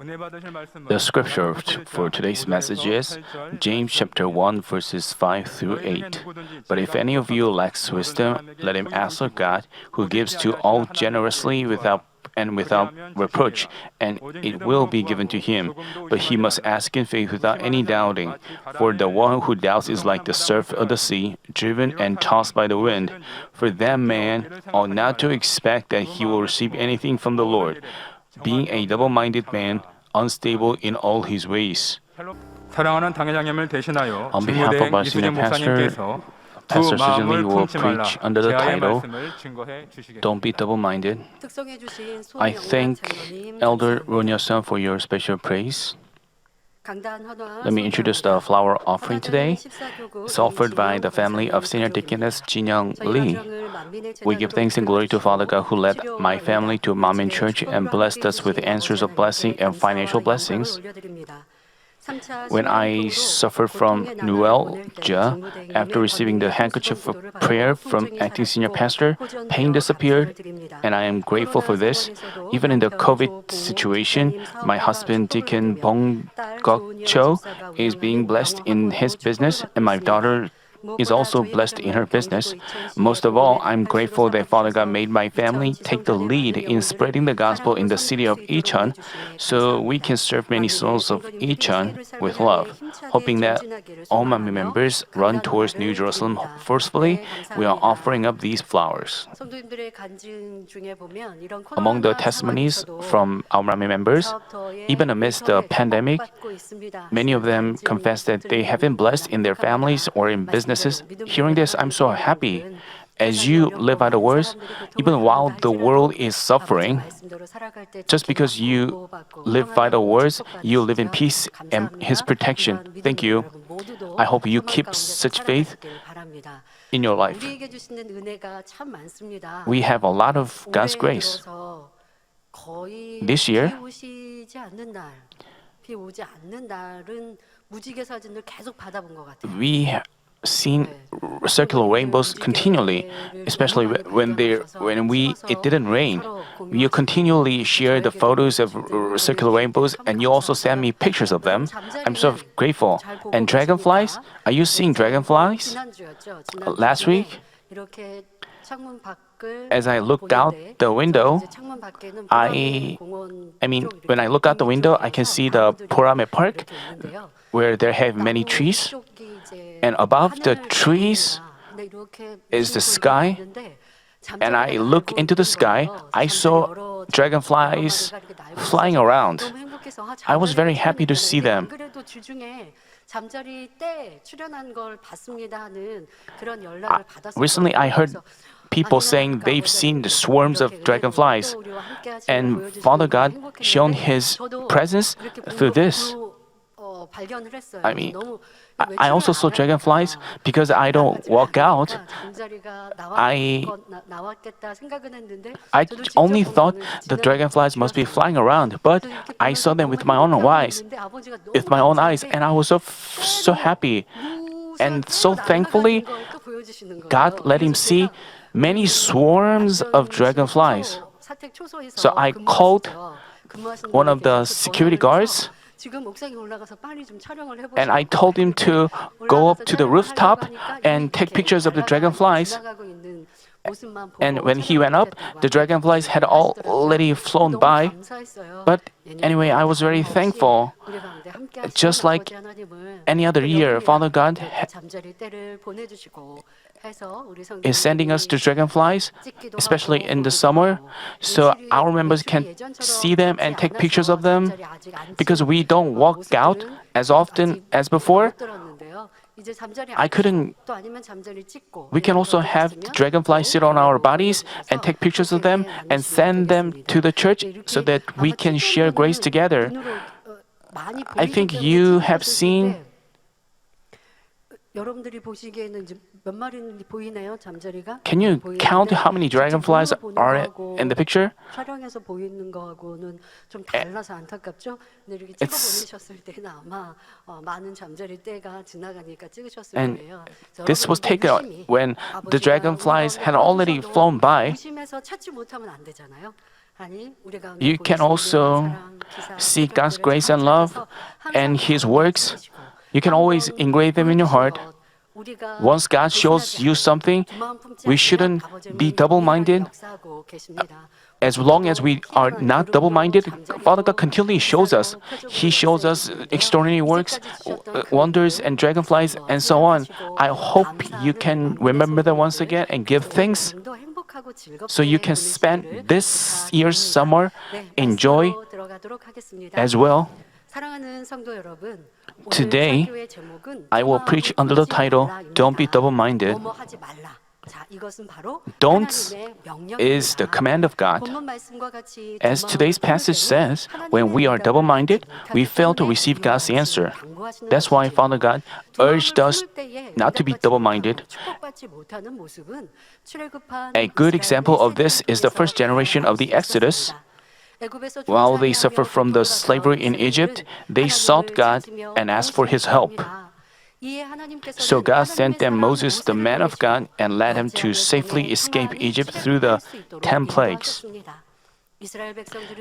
The scripture for today's message is James chapter 1 verses 5 through 8. But if any of you lacks wisdom, let him ask of God, who gives to all generously without reproach, and it will be given to him. But he must ask in faith without any doubting. For the one who doubts is like the surf of the sea, driven and tossed by the wind. For that man ought not to expect that he will receive anything from the Lord, being a double-minded man, unstable in all his ways. On behalf of our senior pastor, Pastor Susan Lee will preach under the title, Don't Be Double-Minded. I thank Elder Ronyasan for your special praise. Let me introduce the flower offering today. It's offered by the family of Senior Deaconess Jinyoung Lee. We give thanks and glory to Father God who led my family to Manmin Church and blessed us with answers of blessing and financial blessings. When I suffered from neuralgia, after receiving the handkerchief of prayer from acting senior pastor, pain disappeared, and I am grateful for this. Even in the COVID situation, my husband Deacon Bong Gok Cho is being blessed in his business, and my daughter is also blessed in her business. Most of all, I'm grateful that Father God made my family take the lead in spreading the gospel in the city of Icheon, so we can serve many souls of Icheon with love. Hoping that all my members run towards New Jerusalem forcefully, we are offering up these flowers. Among the testimonies from our Manmin members, even amidst the pandemic, many of them confess that they have been blessed in their families or in businesses. Hearing this, I'm so happy. As you live by the words, even while the world is suffering, just because you live by the words, you live in peace and His protection. Thank you. I hope you keep such faith in your life. We have a lot of God's grace. This year, we seen circular rainbows continually, especially when it didn't rain. You continually share the photos of circular rainbows, and you also send me pictures of them. I'm so grateful. And dragonflies? Are you seeing dragonflies? Last week, as I looked out the window, when I look out the window, I can see the Porame Park, where there have many trees, and above the trees is the sky. And I look into the sky, I saw dragonflies flying around. I was very happy to see them. Recently, I heard people saying they've seen the swarms of dragonflies, and Father God shown His presence through this. I also saw dragonflies because I don't walk out. I only thought the dragonflies must be flying around, but I saw them with my own eyes, and I was so happy. And so thankfully, God let him see many swarms of dragonflies. So I called one of the security guards, and I told him to go up to the rooftop and take pictures of the dragonflies. And when he went up, the dragonflies had already flown by. But anyway, I was very thankful. Just like any other year, Father God is sending us to dragonflies, especially in the summer, so our members can see them and take pictures of them. Because we don't walk out as often as before, we can also have the dragonflies sit on our bodies and take pictures of them and send them to the church so that we can share grace together. I think you have seen. Can you count how many dragonflies are in the picture? And this was taken when the dragonflies had already flown by. You can also see God's grace and love and His works. You can always engrave them in your heart. Once God shows you something, we shouldn't be double-minded. As long as we are not double-minded, Father God continually shows us. He shows us extraordinary works, wonders, and dragonflies, and so on. I hope you can remember that once again and give thanks so you can spend this year's summer in joy as well. Today, I will preach under the title, Don't Be Double-Minded. Don't is the command of God. As today's passage says, when we are double-minded, we fail to receive God's answer. That's why Father God urged us not to be double-minded. A good example of this is the first generation of the Exodus. While they suffered from the slavery in Egypt, they sought God and asked for His help. So God sent them Moses, the man of God, and led him to safely escape Egypt through the 10 plagues.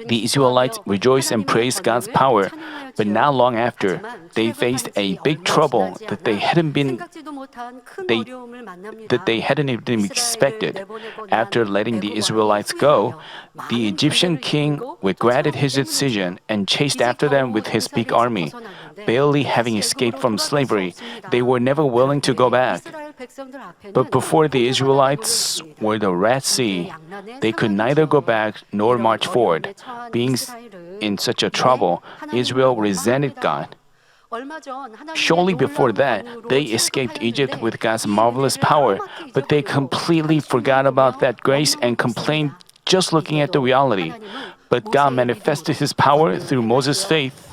The Israelites rejoiced and praised God's power, but not long after, they faced a big trouble that they hadn't even expected. After letting the Israelites go, the Egyptian king regretted his decision and chased after them with his big army. Barely having escaped from slavery, they were never willing to go back. But before the Israelites were the Red Sea, they could neither go back nor march forward. Being in such a trouble, Israel resented God. Shortly before that, they escaped Egypt with God's marvelous power, but they completely forgot about that grace and complained just looking at the reality. But God manifested His power through Moses' faith,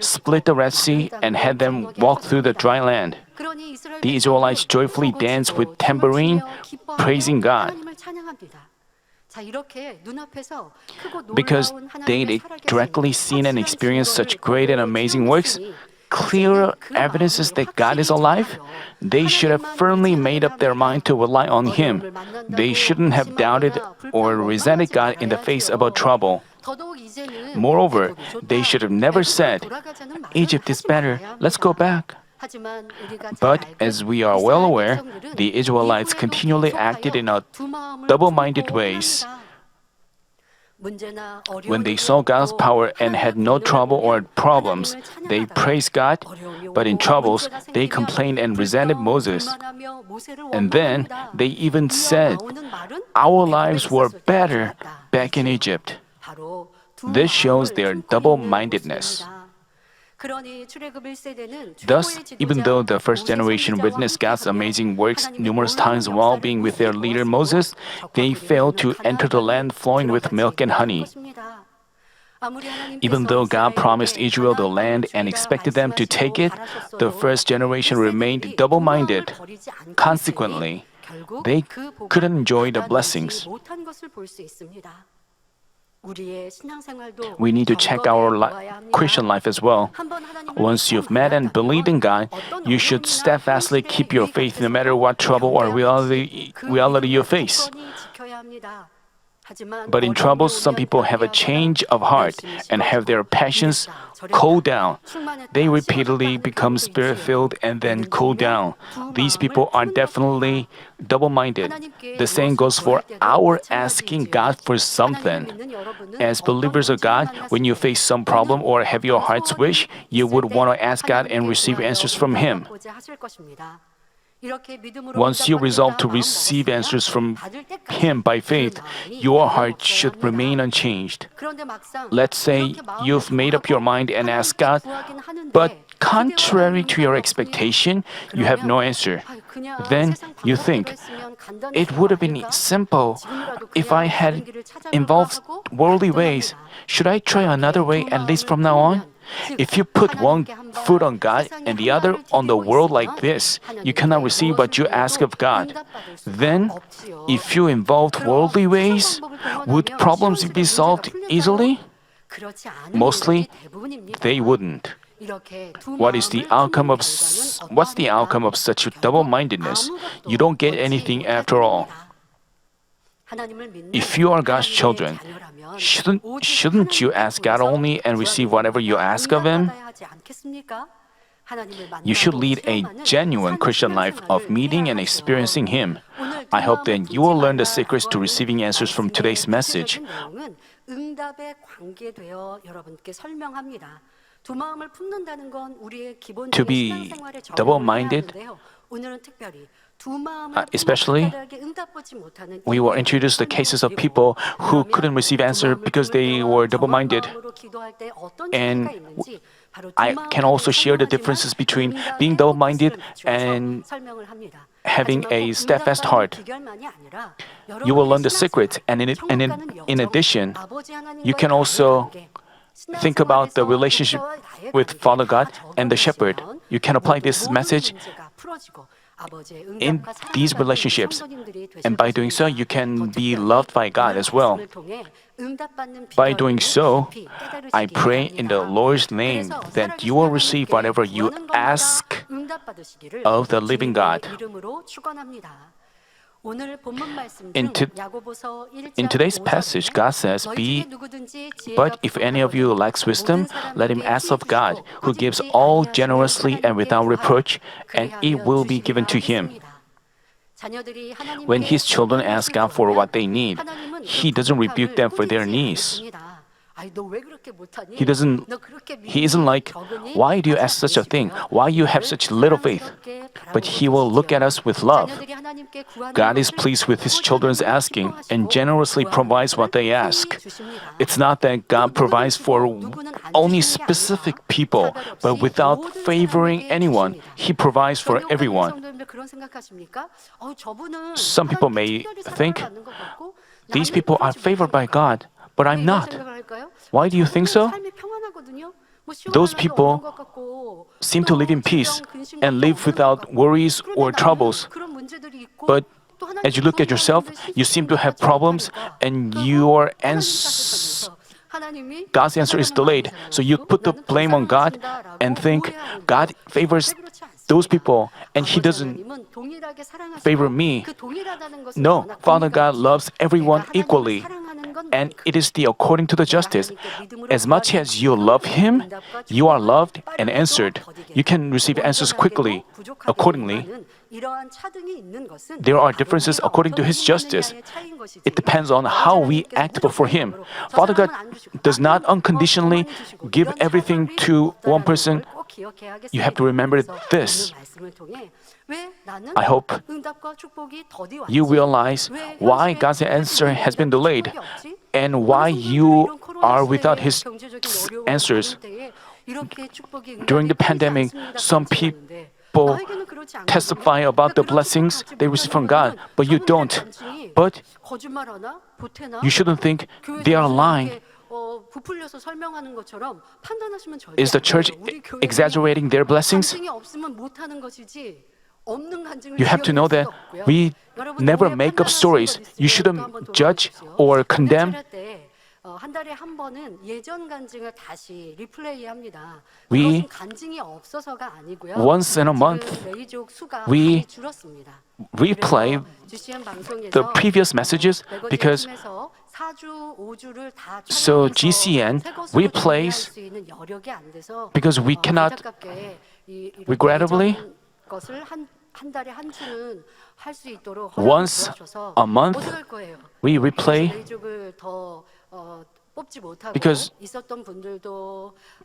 split the Red Sea, and had them walk through the dry land. The Israelites joyfully danced with tambourine, praising God. Because they'd directly seen and experienced such great and amazing works, clear evidences that God is alive, they should have firmly made up their mind to rely on Him. They shouldn't have doubted or resented God in the face of a trouble. Moreover, they should have never said, Egypt is better, let's go back. But as we are well aware, the Israelites continually acted in a double-minded ways. When they saw God's power and had no trouble or problems, they praised God, but in troubles, they complained and resented Moses. And then they even said, "Our lives were better back in Egypt." This shows their double-mindedness. Thus, even though the first generation witnessed God's amazing works numerous times while being with their leader Moses, they failed to enter the land flowing with milk and honey. Even though God promised Israel the land and expected them to take it, the first generation remained double-minded. Consequently, they couldn't enjoy the blessings. We need to check our Christian life as well. Once you've met and believed in God, you should steadfastly keep your faith no matter what trouble or reality you face. But in troubles, some people have a change of heart and have their passions cool down. They repeatedly become spirit-filled and then cool down. These people are definitely double-minded. The same goes for our asking God for something. As believers of God, when you face some problem or have your heart's wish, you would want to ask God and receive answers from Him. Once you resolve to receive answers from Him by faith, your heart should remain unchanged. Let's say you've made up your mind and asked God, but contrary to your expectation, you have no answer. Then you think, it would have been simple if I had involved worldly ways. Should I try another way at least from now on? If you put one foot on God and the other on the world like this, you cannot receive what you ask of God. Then, if you involved worldly ways, would problems be solved easily? Mostly, they wouldn't. What's the outcome of such double-mindedness? You don't get anything after all. If you are God's children, shouldn't you ask God only and receive whatever you ask of Him? You should lead a genuine Christian life of meeting and experiencing Him. I hope that you will learn the secrets to receiving answers from today's message. To be double-minded, especially, we will introduce the cases of people who couldn't receive answer because they were double-minded. And I can also share the differences between being double-minded and having a steadfast heart. You will learn the secret, and in addition, you can also think about the relationship with Father God and the shepherd. You can apply this message in these relationships, and by doing so, you can be loved by God as well. By doing so, I pray in the Lord's name that you will receive whatever you ask of the living God. In today's passage, God says, But if any of you lacks wisdom, let him ask of God, who gives all generously and without reproach, and it will be given to him. When his children ask God for what they need, he doesn't rebuke them for their needs. He isn't like, why do you ask such a thing? Why you have such little faith? But he will look at us with love. God is pleased with his children's asking and generously provides what they ask. It's not that God provides for only specific people, but without favoring anyone, he provides for everyone. Some people may think, these people are favored by God, but I'm not. Why do you think so? Those people seem to live in peace and live without worries or troubles. But as you look at yourself, you seem to have problems and God's answer is delayed. So you put the blame on God and think God favors those people and he doesn't favor me. No, Father God loves everyone equally. And it is according to the justice. As much as you love him, you are loved and answered. You can receive answers quickly. Accordingly, there are differences according to his justice. It depends on how we act before him. Father God does not unconditionally give everything to one person. You have to remember this. I hope you realize why God's answer has been delayed and why you are without his answers. During the pandemic, some people testify about the blessings they receive from God, but you don't. But you shouldn't think they are lying. Is the church exaggerating their blessings? You have to know that we never make up stories. You shouldn't judge or condemn. We, once in a month, we replay the previous messages because so GCN replays because we cannot, regrettably, once a month we replay because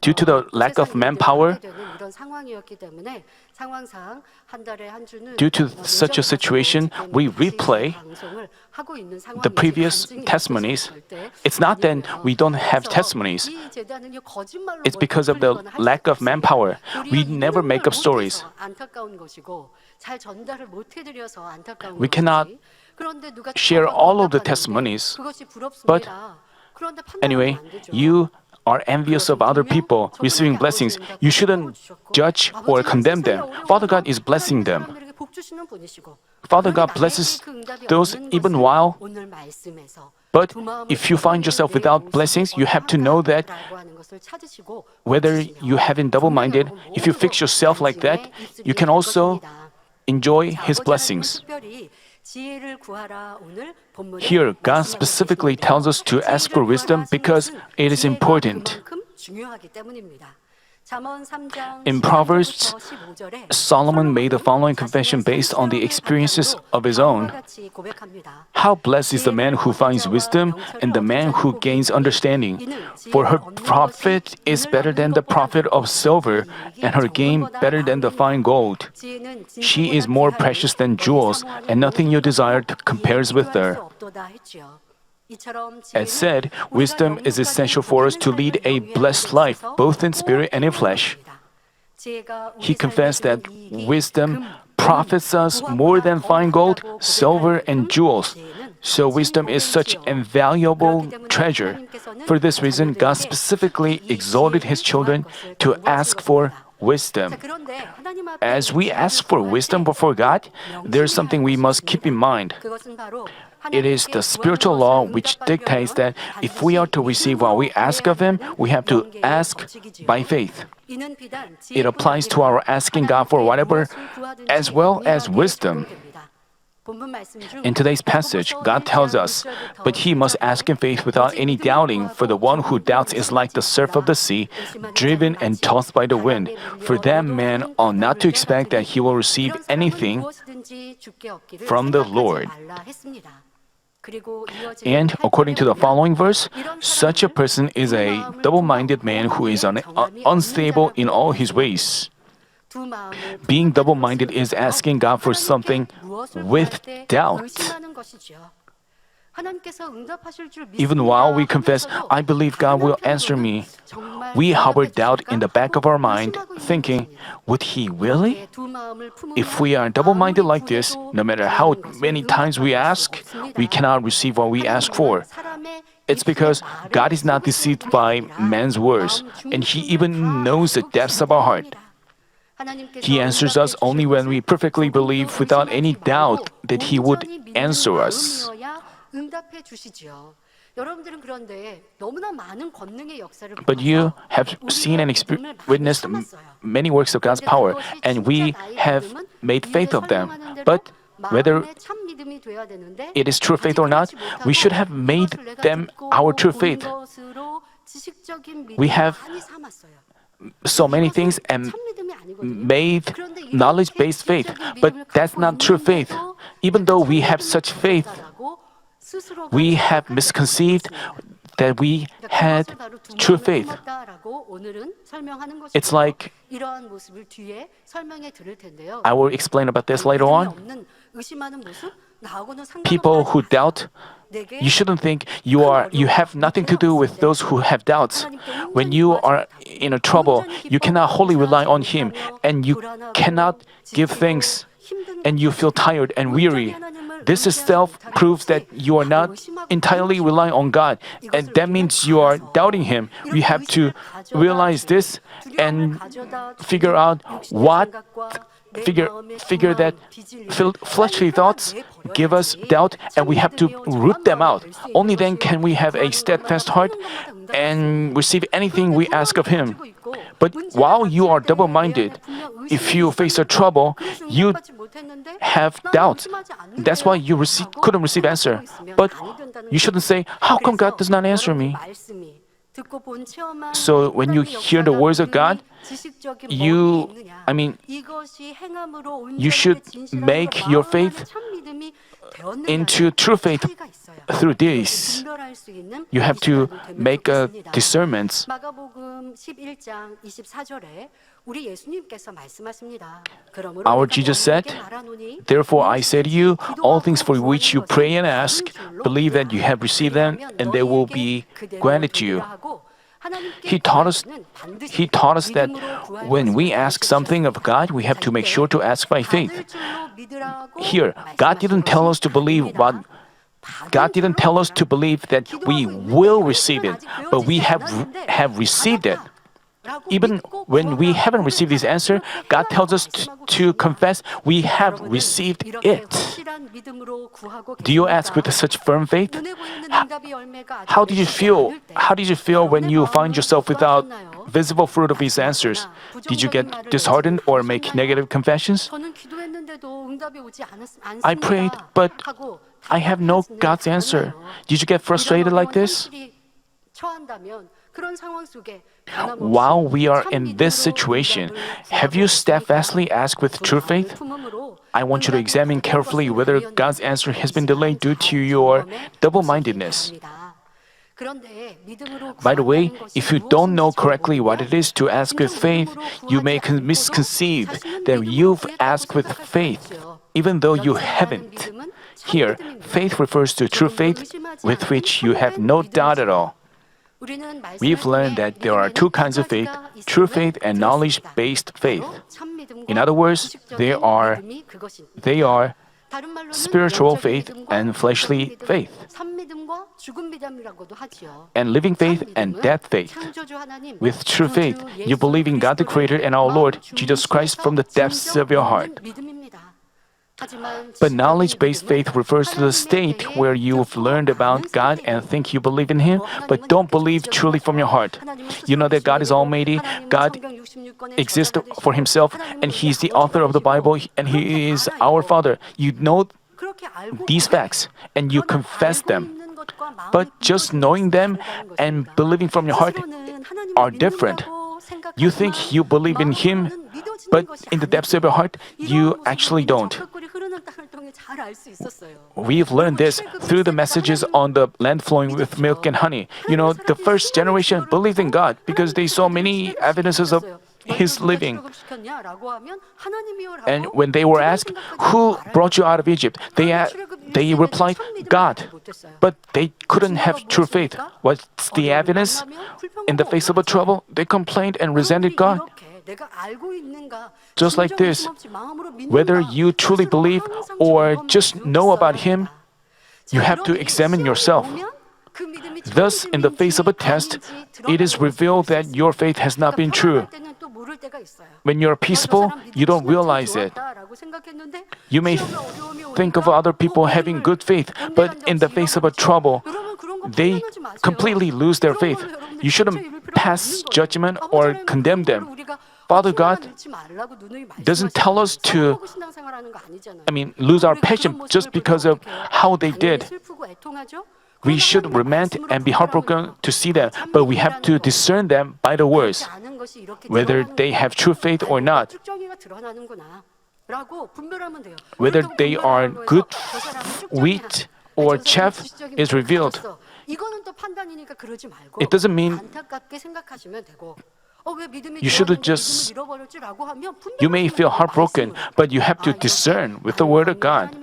due to the lack of manpower, due to such a situation, we replay the previous testimonies. It's not that we don't have testimonies. It's because of the lack of manpower. We never make up stories. We cannot share all of the testimonies. But anyway, you are envious of other people receiving blessings. You shouldn't judge or condemn them. Father God is blessing them. Father God blesses those even while. But if you find yourself without blessings, you have to know that whether you have been double-minded, if you fix yourself like that, you can also enjoy his blessings. Here, God specifically tells us to ask for wisdom because it is important. In Proverbs, Solomon made the following confession based on the experiences of his own. How blessed is the man who finds wisdom and the man who gains understanding. For her profit is better than the profit of silver, and her gain better than the fine gold. She is more precious than jewels, and nothing you desire compares with her. As said, wisdom is essential for us to lead a blessed life, both in spirit and in flesh. He confessed that wisdom profits us more than fine gold, silver, and jewels. So wisdom is such an invaluable treasure. For this reason, God specifically exhorted His children to ask for wisdom. As we ask for wisdom before God, there's something we must keep in mind. It is the spiritual law which dictates that if we are to receive what we ask of Him, we have to ask by faith. It applies to our asking God for whatever, as well as wisdom. In today's passage, God tells us, "But he must ask in faith without any doubting, for the one who doubts is like the surf of the sea, driven and tossed by the wind. For that man ought not to expect that he will receive anything from the Lord." And according to the following verse, such a person is a double-minded man who is unstable in all his ways. Being double-minded is asking God for something with doubt. Even while we confess, "I believe God will answer me," we harbor doubt in the back of our mind, thinking, "Would He really?" If we are double-minded like this, no matter how many times we ask, we cannot receive what we ask for. It's because God is not deceived by man's words, and He even knows the depths of our heart. He answers us only when we perfectly believe without any doubt that He would answer us. But you have seen and witnessed many works of God's power, and we have made faith of them. But whether it is true faith or not, we should have made them our true faith. We have so many things and made knowledge-based faith, but that's not true faith. Even though we have such faith, we have misconceived that we had true faith. It's like, I will explain about this later on. People who doubt, you shouldn't think you have nothing to do with those who have doubts. When you are in a trouble, you cannot wholly rely on Him, and you cannot give thanks, and you feel tired and weary. This itself proves that you are not entirely relying on God, and that means you are doubting Him. We have to realize this and figure out figure that fleshly thoughts give us doubt, and we have to root them out. Only then can we have a steadfast heart and receive anything we ask of Him. But while you are double-minded, if you face a trouble, you have doubts. That's why you couldn't receive answer. But you shouldn't say, "How come God does not answer me?" So when you hear the words of God, you should make your faith into true faith through this. You have to make a discernment. Our Jesus said, "Therefore I say to you, all things for which you pray and ask, believe that you have received them, and they will be granted to you." He taught us that when we ask something of God, we have to make sure to ask by faith. Here, God didn't tell us to believe that we will receive it, but we have received it. Even when we haven't received this answer, God tells us to confess we have received it. Do you ask with such firm faith? How did you feel? How did you feel when you find yourself without visible fruit of His answers? Did you get disheartened or make negative confessions? I prayed, but I have no God's answer. Did you get frustrated like this? While we are in this situation, have you steadfastly asked with true faith? I want you to examine carefully whether God's answer has been delayed due to your double-mindedness. By the way, if you don't know correctly what it is to ask with faith, you may misconceive that you've asked with faith, even though you haven't. Here, faith refers to true faith with which you have no doubt at all. We've learned that there are two kinds of faith, true faith and knowledge-based faith. In other words, they are spiritual faith and fleshly faith, and living faith and dead faith. With true faith, you believe in God the Creator and our Lord, Jesus Christ, from the depths of your heart. But knowledge-based faith refers to the state where you've learned about God and think you believe in Him, but don't believe truly from your heart. You know that God is Almighty, God exists for Himself, and He is the author of the Bible, and He is our Father. You know these facts, and you confess them. But just knowing them and believing from your heart are different. You think you believe in Him, but in the depths of your heart, you actually don't. We've learned this through the messages on the land flowing with milk and honey. You know, the first generation believed in God because they saw many evidences of His living. And when they were asked, "Who brought you out of Egypt?" they replied, "God." But they couldn't have true faith. What's the evidence? In the face of a trouble, they complained and resented God. Just like this, whether you truly believe or just know about Him, you have to examine yourself. Thus, in the face of a test, it is revealed that your faith has not been true. When you're peaceful, you don't realize it. You may think of other people having good faith, but in the face of a trouble, they completely lose their faith. You shouldn't pass judgment or condemn them. Father God doesn't tell us to, lose our passion just because of how they did. We should lament and be heartbroken to see them, but we have to discern them by the words, whether they have true faith or not. Whether they are good wheat or chaff is revealed. It doesn't mean you should just, you may feel heartbroken, but you have to discern with the Word of God.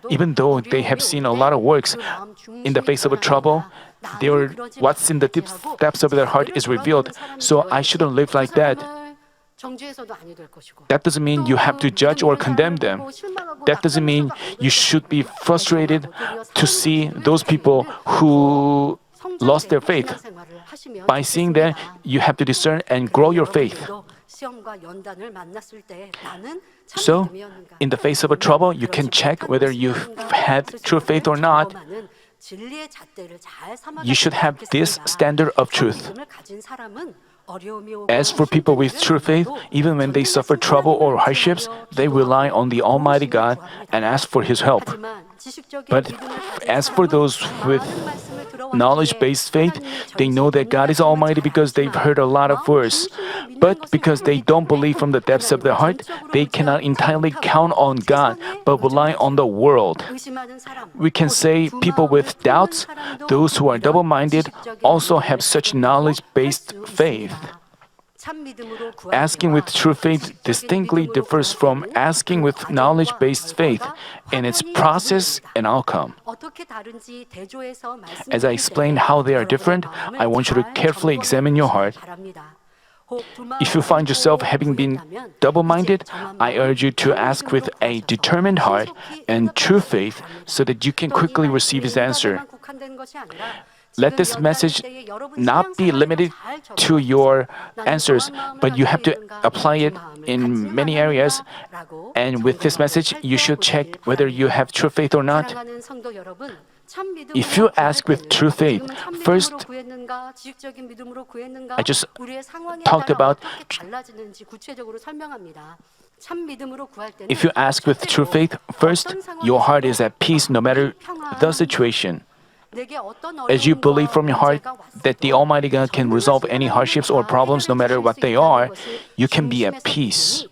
Even though they have seen a lot of works, in the face of a trouble, what's in the depths of their heart is revealed. So I shouldn't live like that. That doesn't mean you have to judge or condemn them. That doesn't mean you should be frustrated to see those people who lost their faith. By seeing that, you have to discern and grow your faith. So, in the face of a trouble, you can check whether you've had true faith or not. You should have this standard of truth. As for people with true faith, even when they suffer trouble or hardships, they rely on the Almighty God and ask for His help. But as for those with knowledge-based faith, they know that God is Almighty because they've heard a lot of words. But because they don't believe from the depths of their heart, they cannot entirely count on God, but rely on the world. We can say people with doubts, those who are double-minded, also have such knowledge-based faith. Asking with true faith distinctly differs from asking with knowledge-based faith in its process and outcome. As I explained how they are different, I want you to carefully examine your heart. If you find yourself having been double-minded, I urge you to ask with a determined heart and true faith so that you can quickly receive His answer. Let this message not be limited to your answers, but you have to apply it in many areas. And with this message, you should check whether you have true faith or not. If you ask with true faith, first, I just talked about if you ask with true faith, first, your heart is at peace no matter the situation. As you believe from your heart that the Almighty God can resolve any hardships or problems no matter what they are, you can be at peace.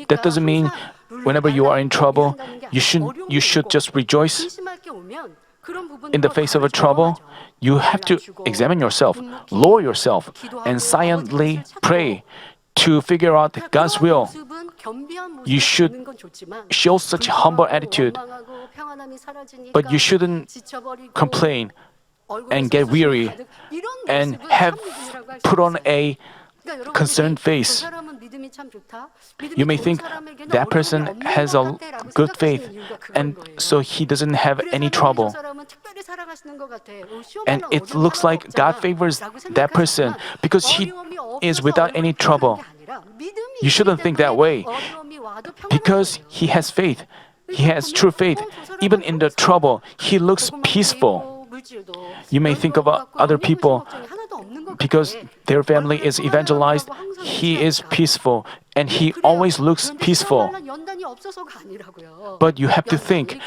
That doesn't mean whenever you are in trouble, you should just rejoice. In the face of a trouble, you have to examine yourself, lower yourself, and silently pray to figure out God's will. You should show such humble attitude, but you shouldn't complain and get weary and have put on a concerned face. You may think that person has a good faith and so he doesn't have any trouble. And it looks like God favors that person because he is without any trouble. You shouldn't think that way. Because he has faith, he has true faith. Even in the trouble, he looks peaceful. You may think about other people because their family is evangelized, he is peaceful and he always looks peaceful. But you have to think,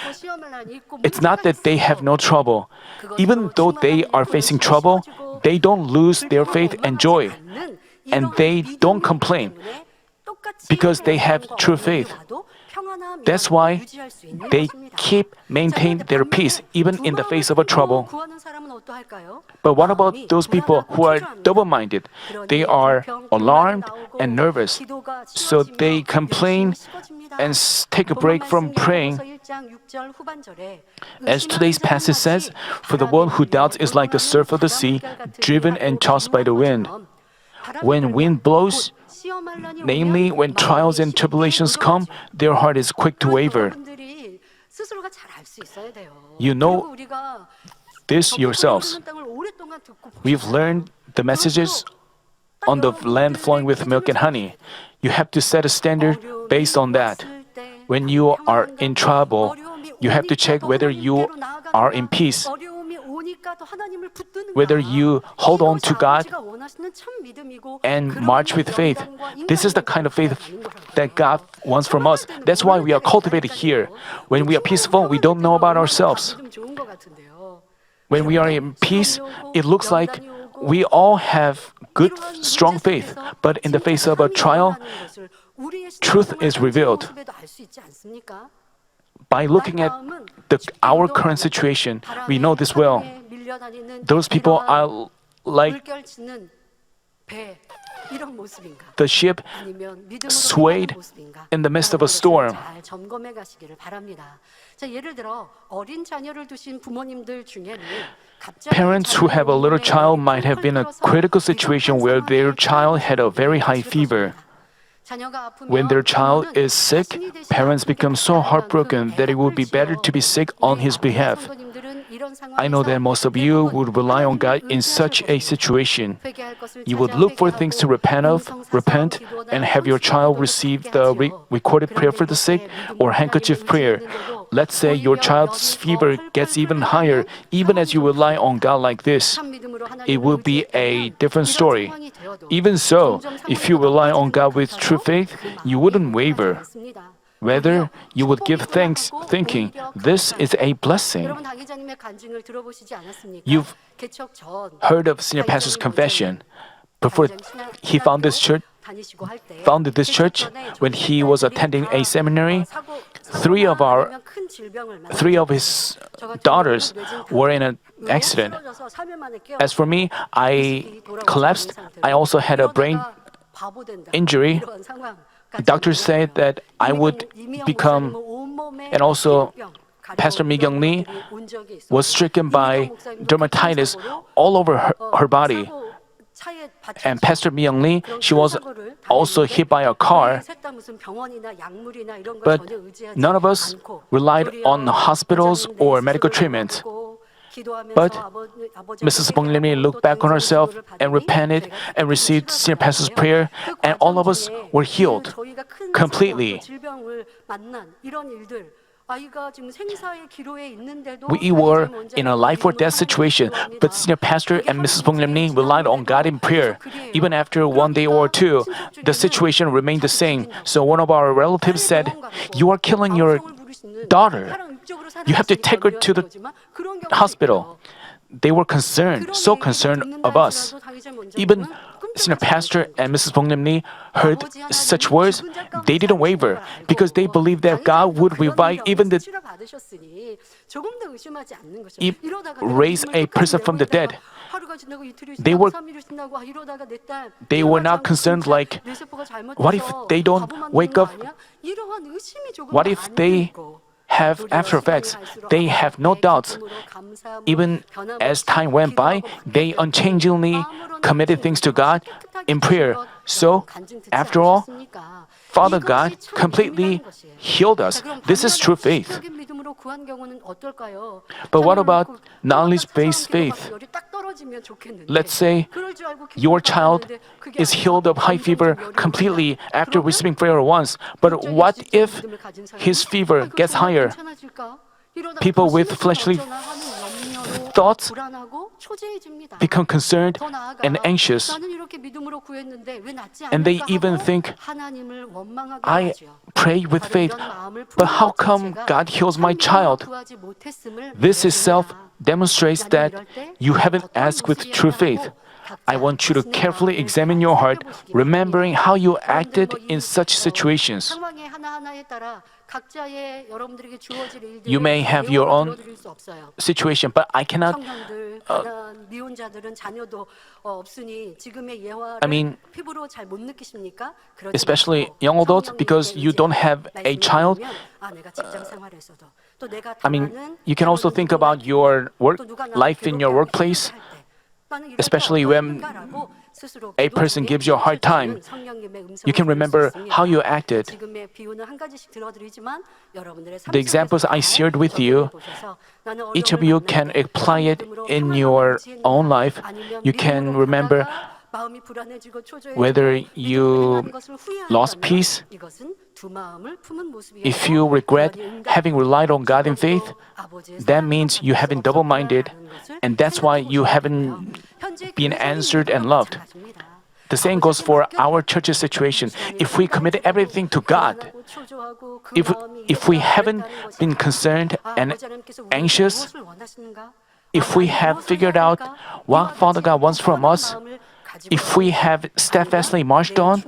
it's not that they have no trouble. Even though they are facing trouble, they don't lose their faith and joy. And they don't complain because they have true faith. That's why they maintain their peace even in the face of a trouble. But what about those people who are double-minded? They are alarmed and nervous, so they complain and take a break from praying. As today's passage says, for the one who doubts is like the surf of the sea, driven and tossed by the wind. When wind blows, namely when trials and tribulations come, their heart is quick to waver. You know this yourselves. We've learned the messages on the land flowing with milk and honey. You have to set a standard based on that. When you are in trouble, you have to check whether you are in peace, whether you hold on to God and march with faith. This is the kind of faith that God wants from us. That's why we are cultivated here. When we are peaceful, we don't know about ourselves. When we are in peace, it looks like we all have good, strong faith. But in the face of a trial, truth is revealed. By looking at our current situation, we know this well. Those people are like the ship swayed in the midst of a storm. Parents who have a little child might have been in a critical situation where their child had a very high fever. When their child is sick, parents become so heartbroken that it would be better to be sick on his behalf. I know that most of you would rely on God in such a situation. You would look for things to repent, and have your child receive the recorded prayer for the sick or handkerchief prayer. Let's say your child's fever gets even higher, even as you rely on God like this. It will be a different story. Even so, if you rely on God with true faith, you wouldn't waver. Rather, you would give thanks, thinking, this is a blessing. You've heard of Senior Pastor's confession. Before he founded this church, when he was attending a seminary, three of his daughters were in an accident. As for me, I collapsed. I also had a brain injury. Doctors said that I would become, and also Pastor Mi Kyung Lee was stricken by dermatitis all over her body. And Pastor Mi Kyung Lee, she was also hit by a car. But none of us relied on hospitals or medical treatment. But Mrs. Bong Lim Lee looked back on herself and repented and received Senior Pastor's prayer, and all of us were healed completely. We were in a life or death situation, but Senior Pastor and Mrs. Bong Lim relied on God in prayer. Even after one day or two, the situation remained the same. So one of our relatives said, "You are killing your daughter. You have to take her to the hospital." They were concerned, so concerned of us. Even Senior Pastor and Mrs. Bong Lim heard such words. They didn't waver because they believed that God would revive raise a person from the dead. They were not concerned like, what if they don't wake up? What if they have after effects? They have no doubts. Even as time went by, they unchangingly committed things to God in prayer. So, after all, Father God completely healed us. This is true faith. But what about knowledge-based faith? Let's say your child is healed of high fever completely after receiving prayer once. But what if his fever gets higher? People with fleshly thoughts become concerned and anxious. And they even think, I pray with faith, but how come God heals my child? This itself demonstrates that you haven't asked with true faith. I want you to carefully examine your heart, remembering how you acted in such situations. You may have your own situation, but I cannot. I mean, especially young adults, because you don't have a child. I mean, you can also think about your work life in your workplace, especially when a person gives you a hard time. You can remember how you acted. The examples I shared with you, each of you can apply it in your own life. You can remember whether you lost peace, if you regret having relied on God in faith, that means you have been double-minded, and that's why you haven't been answered and loved. The same goes for our church's situation. If we commit everything to God, if we haven't been concerned and anxious, if we have figured out what Father God wants from us, if we have steadfastly marched on,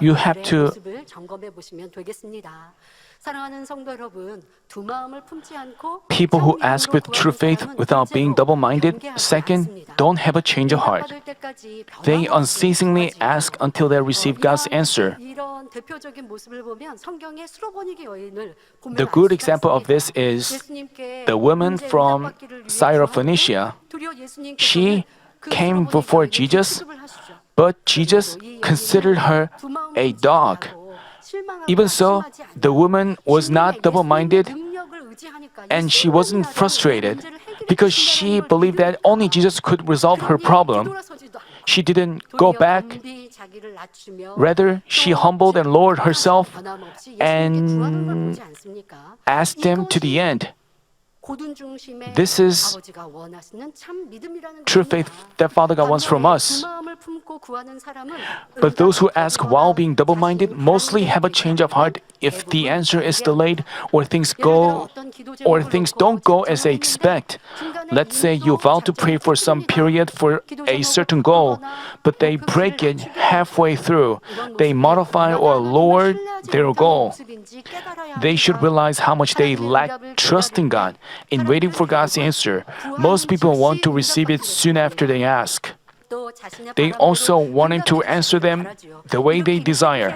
you have to people who ask with true faith without being double-minded. Second, don't have a change of heart. They unceasingly ask until they receive God's answer. The good example of this is the woman from Syrophoenicia. She came before Jesus, but Jesus considered her a dog. Even so, the woman was not double-minded and she wasn't frustrated because she believed that only Jesus could resolve her problem. She didn't go back. Rather, she humbled and lowered herself and asked him to the end. This is true faith that Father God wants from us. But those who ask while being double-minded mostly have a change of heart if the answer is delayed or things don't go as they expect. Let's say you vow to pray for some period for a certain goal, but they break it halfway through. They modify or lower their goal. They should realize how much they lack trust in God. In waiting for God's answer, most people want to receive it soon after they ask. They also want Him to answer them the way they desire.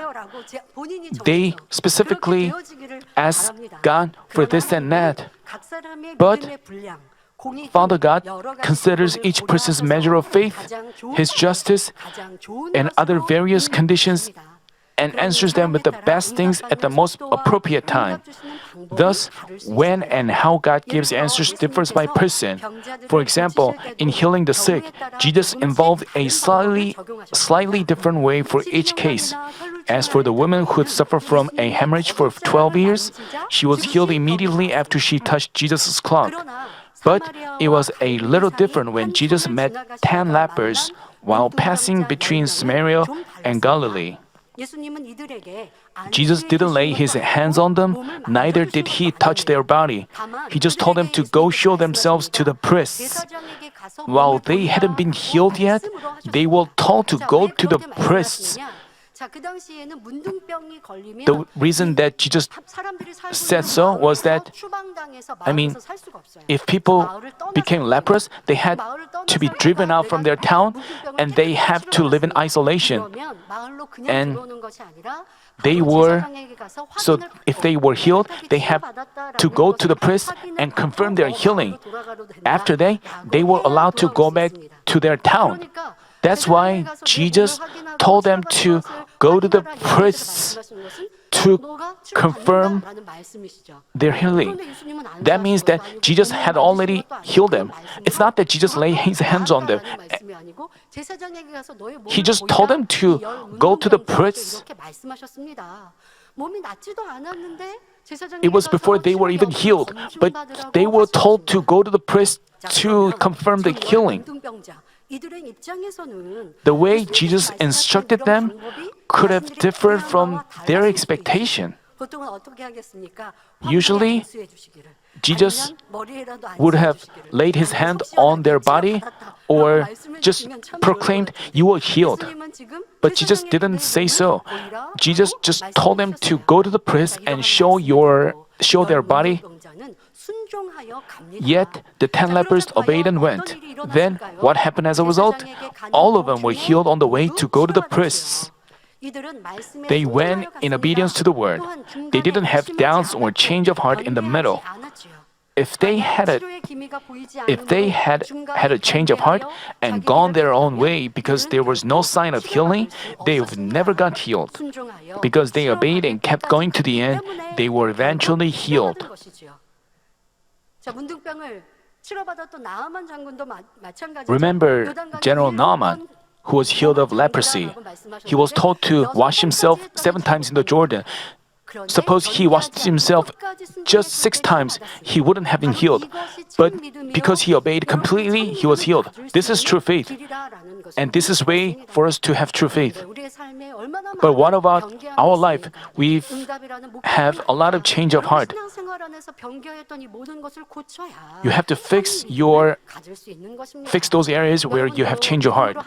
They specifically ask God for this and that. But Father God considers each person's measure of faith, his justice, and other various conditions and answers them with the best things at the most appropriate time. Thus, when and how God gives answers differs by person. For example, in healing the sick, Jesus involved a slightly different way for each case. As for the woman who had suffered from a hemorrhage for 12 years, she was healed immediately after she touched Jesus' cloak. But it was a little different when Jesus met 10 lepers while passing between Samaria and Galilee. Jesus didn't lay his hands on them, neither did he touch their body. He just told them to go show themselves to the priests. While they hadn't been healed yet, they were told to go to the priests. The reason that Jesus said so was that, if people became leprous, they had to be driven out from their town and they have to live in isolation. And so if they were healed, they have to go to the priest and confirm their healing. After that, they were allowed to go back to their town. That's why Jesus told them to go to the priests to confirm their healing. That means that Jesus had already healed them. It's not that Jesus laid his hands on them. He just told them to go to the priests. It was before they were even healed, but they were told to go to the priest to confirm the healing. The way Jesus instructed them could have differed from their expectation. Usually, Jesus would have laid his hand on their body or just proclaimed, "You are healed." But Jesus didn't say so. Jesus just told them to go to the priest and show their body. Yet the 10 lepers obeyed and went. Then what happened as a result? All of them were healed on the way to go to the priests. They went in obedience to the word. They didn't have doubts or change of heart in the middle. If they had a change of heart and gone their own way because there was no sign of healing, they would never got healed. Because they obeyed and kept going to the end, they were eventually healed. Remember General Naaman, who was healed of leprosy. He was told to wash himself 7 times in the Jordan. Suppose he washed himself just 6 times, he wouldn't have been healed. But because he obeyed completely, he was healed. This is true faith. And this is way for us to have true faith. But what about our life? We have a lot of change of heart. You have to fix those areas where you have change of heart.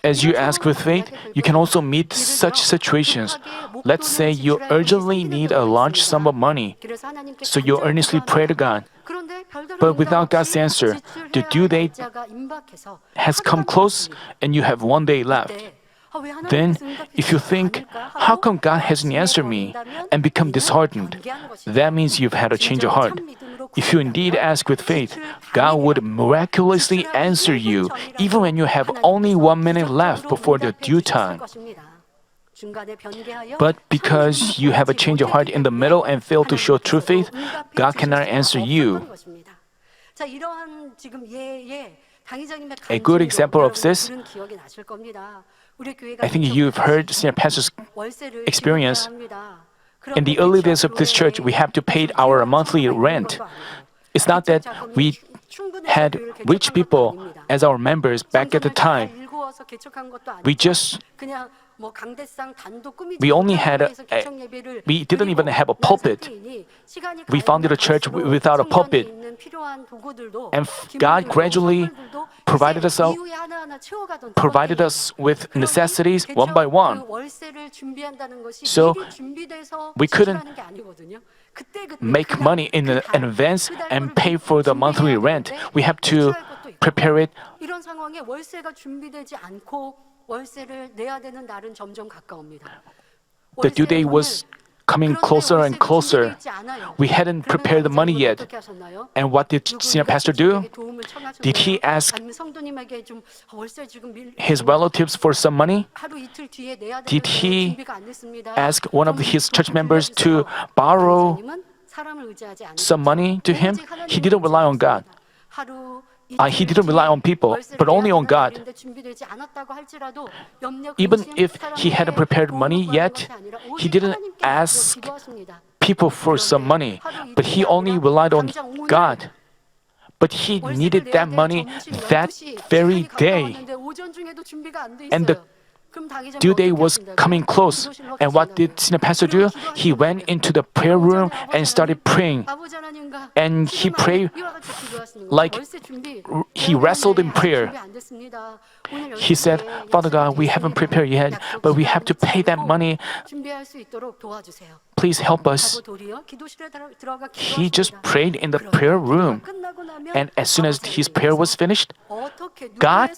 As you ask with faith, you can also meet such situations. Let's say you urgently need a large sum of money, so you earnestly pray to God. But without God's answer, the due date has come close and you have 1 day left. Then, if you think, how come God hasn't answered me, and become disheartened, that means you've had a change of heart. If you indeed ask with faith, God would miraculously answer you, even when you have only 1 minute left before the due time. But because you have a change of heart in the middle and fail to show true faith, God cannot answer you. A good example of this, I think you've heard senior pastor's experience. In the early days of this church, we have to pay our monthly rent. It's not that we had rich people as our members back at the time. We didn't even have a pulpit. We founded a church without a pulpit. And God gradually provided us with necessities one by one. So we couldn't make money in advance and pay for the monthly rent. We have to prepare it. The due date was coming closer and closer. We hadn't prepared the money yet. And what did senior pastor do? Did he ask his relatives for some money? Did he ask one of his church members to borrow some money to him? He didn't rely on God. He didn't rely on people, but only on God. Even if he hadn't prepared money yet, he didn't ask people for some money, but he only relied on God. But he needed that money that very day. And the due date was coming close. And what did senior pastor do? He went into the prayer room and started praying. And he prayed like he wrestled in prayer. He said, Father God, we haven't prepared yet, but we have to pay that money. Please help us. He just prayed in the prayer room. And as soon as his prayer was finished, God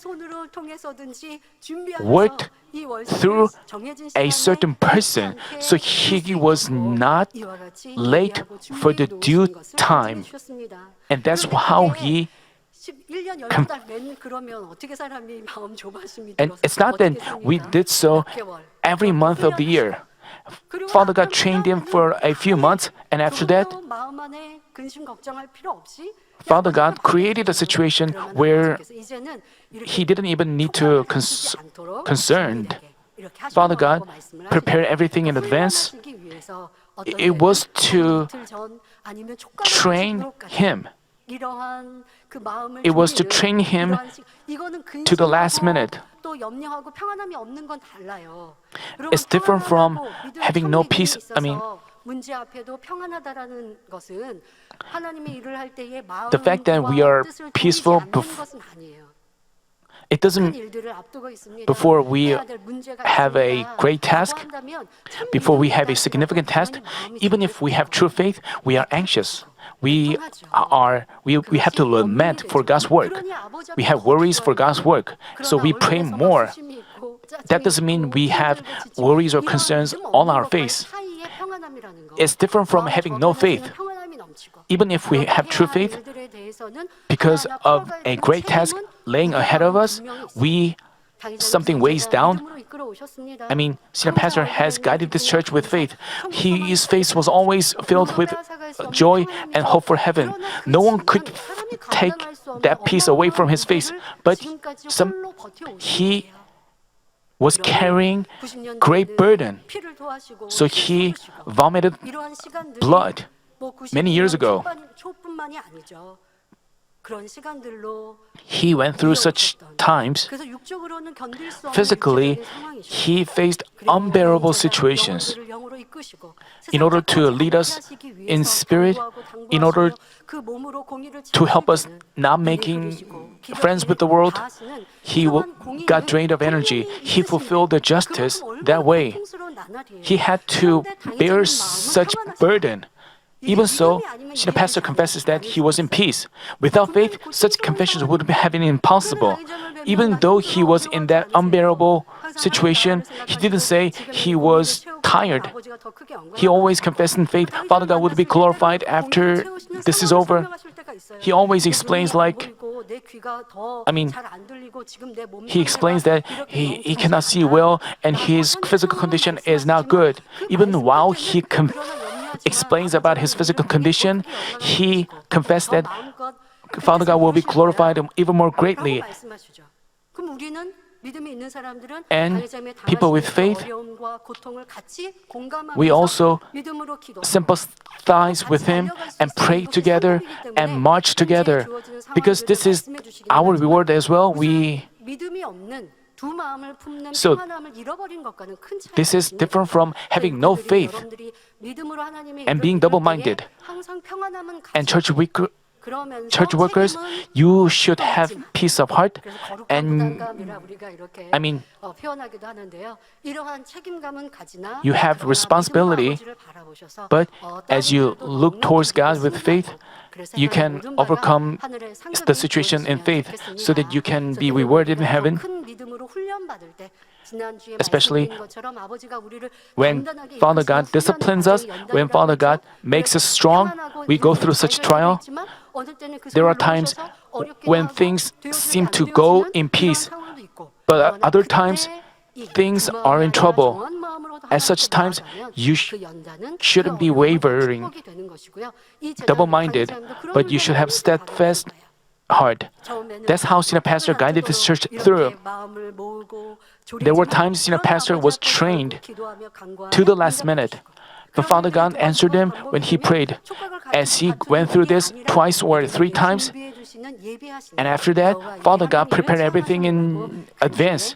worked through a certain person, so he was not late for the due time. And that's how he and it's not that we did so every month of the year. Father God trained him for a few months, and after that, Father God created a situation where he didn't even need to concerned. Father God prepared everything in advance. It was to train him. It was to train him to the last minute. It's different from having no peace. The fact that we are peaceful it doesn't, before we have a great task, before we have a significant task, even if we have true faith, we are anxious. We have to lament for God's work. We have worries for God's work, so we pray more. That doesn't mean we have worries or concerns on our face. It's different from having no faith. Even if we have true faith, because of a great task laying ahead of us, something weighs down. Senior pastor has guided this church with faith. His face was always filled with joy and hope for heaven. No one could take that peace away from his face, but he was carrying great burden. So he vomited blood many years ago. He went through such times. Physically, he faced unbearable situations. In order to lead us in spirit, in order to help us not making friends with the world, he got drained of energy. He fulfilled the justice that way. He had to bear such burden. Even so, the pastor confesses that he was in peace. Without faith, such confessions would have been impossible. Even though he was in that unbearable situation, he didn't say he was tired. He always confessed in faith, Father God would be glorified after this is over. He always explains he explains that he cannot see well and his physical condition is not good. Even while he explains about his physical condition, he confessed that Father God will be glorified even more greatly. And people with faith, we also sympathize with him and pray together and march together. Because this is our reward as well. So, this is different from having no faith and being double-minded. And church workers, you should have peace of heart. And you have responsibility. But as you look towards God with faith, you can overcome the situation in faith so that you can be rewarded in heaven. especially when Father God disciplines us, when Father God makes us strong, we go through such trial. There are times when things seem to go in peace, but at other times, things are in trouble. At such times, you shouldn't be wavering, double-minded, but you should have steadfast heart. That's how Senior Pastor guided this church through. There were times Senior Pastor was trained to the last minute. But Father God answered him when he prayed. As he went through this twice or three times, and after that, Father God prepared everything in advance.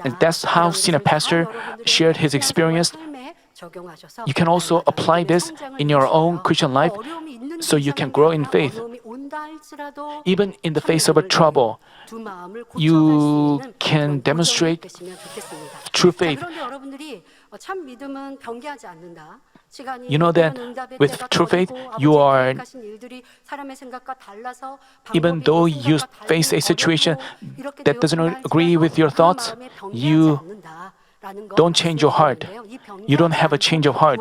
And that's how Senior Pastor shared his experience. You can also apply this in your own Christian life so you can grow in faith. Even in the face of a trouble, you can demonstrate true faith. You know that with true faith, even though you face a situation that doesn't agree with your thoughts, you don't change your heart. You don't have a change of heart.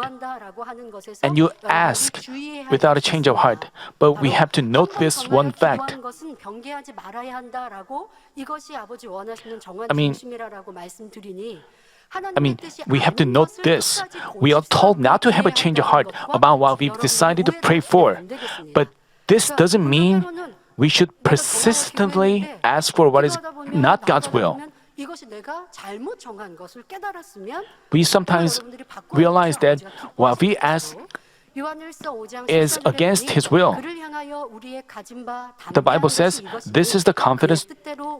And you ask without a change of heart. But we have to note this one fact. We have to note this. We are told not to have a change of heart about what we've decided to pray for. But this doesn't mean we should persistently ask for what is not God's will. We sometimes realize that what we ask is against His will. The Bible says this is the confidence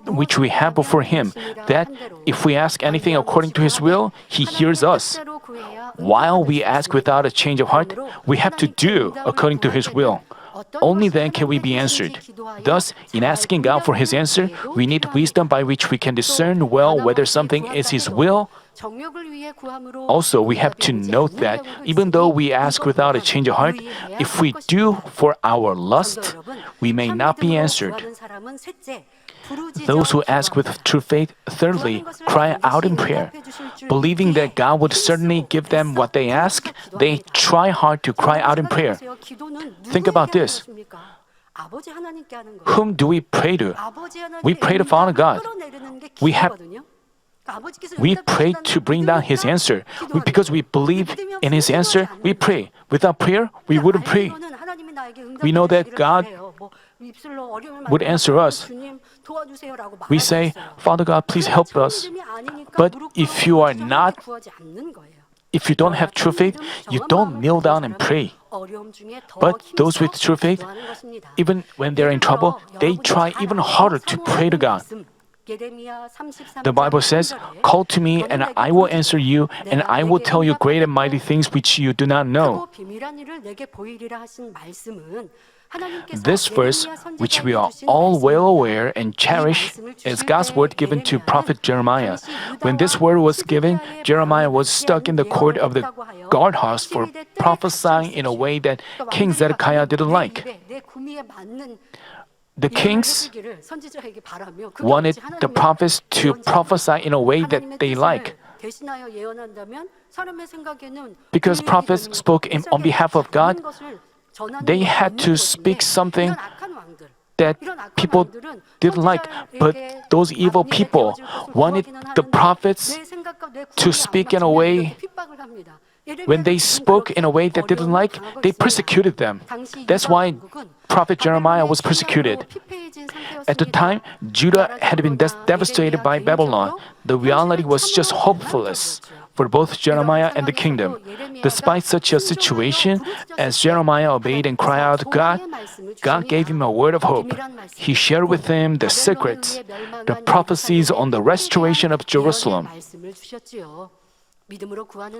which we have before Him, that if we ask anything according to His will, He hears us. While we ask without a change of heart, we have to do according to His will. Only then can we be answered. Thus, in asking God for His answer, we need wisdom by which we can discern well whether something is His will. Also, we have to note that even though we ask without a change of heart, if we do for our lust, we may not be answered. Those who ask with true faith, thirdly, cry out in prayer. Believing that God would certainly give them what they ask, they try hard to cry out in prayer. Think about this. Whom do we pray to? We pray to Father God. We pray to bring down His answer. Because we believe in His answer, we pray. Without prayer, we wouldn't pray. We know that God would answer us. We say, Father God, please help us. But if you don't have true faith, you don't kneel down and pray. But those with true faith, even when they're in trouble, they try even harder to pray to God. The Bible says, "Call to me, and I will answer you, and I will tell you great and mighty things which you do not know." This verse, which we are all well aware and cherish, is God's word given to prophet Jeremiah. When this word was given, Jeremiah was stuck in the court of the guardhouse for prophesying in a way that King Zedekiah didn't like. The kings wanted the prophets to prophesy in a way that they like. Because prophets spoke on behalf of God, they had to speak something that people didn't like. But those evil people wanted the prophets to speak in a way. When they spoke in a way that didn't like, they persecuted them. That's why prophet Jeremiah was persecuted. At the time, Judah had been devastated by Babylon. The reality was just hopeless for both Jeremiah and the kingdom. Despite such a situation, as Jeremiah obeyed and cried out to God, God gave him a word of hope. He shared with him the secrets, the prophecies on the restoration of Jerusalem.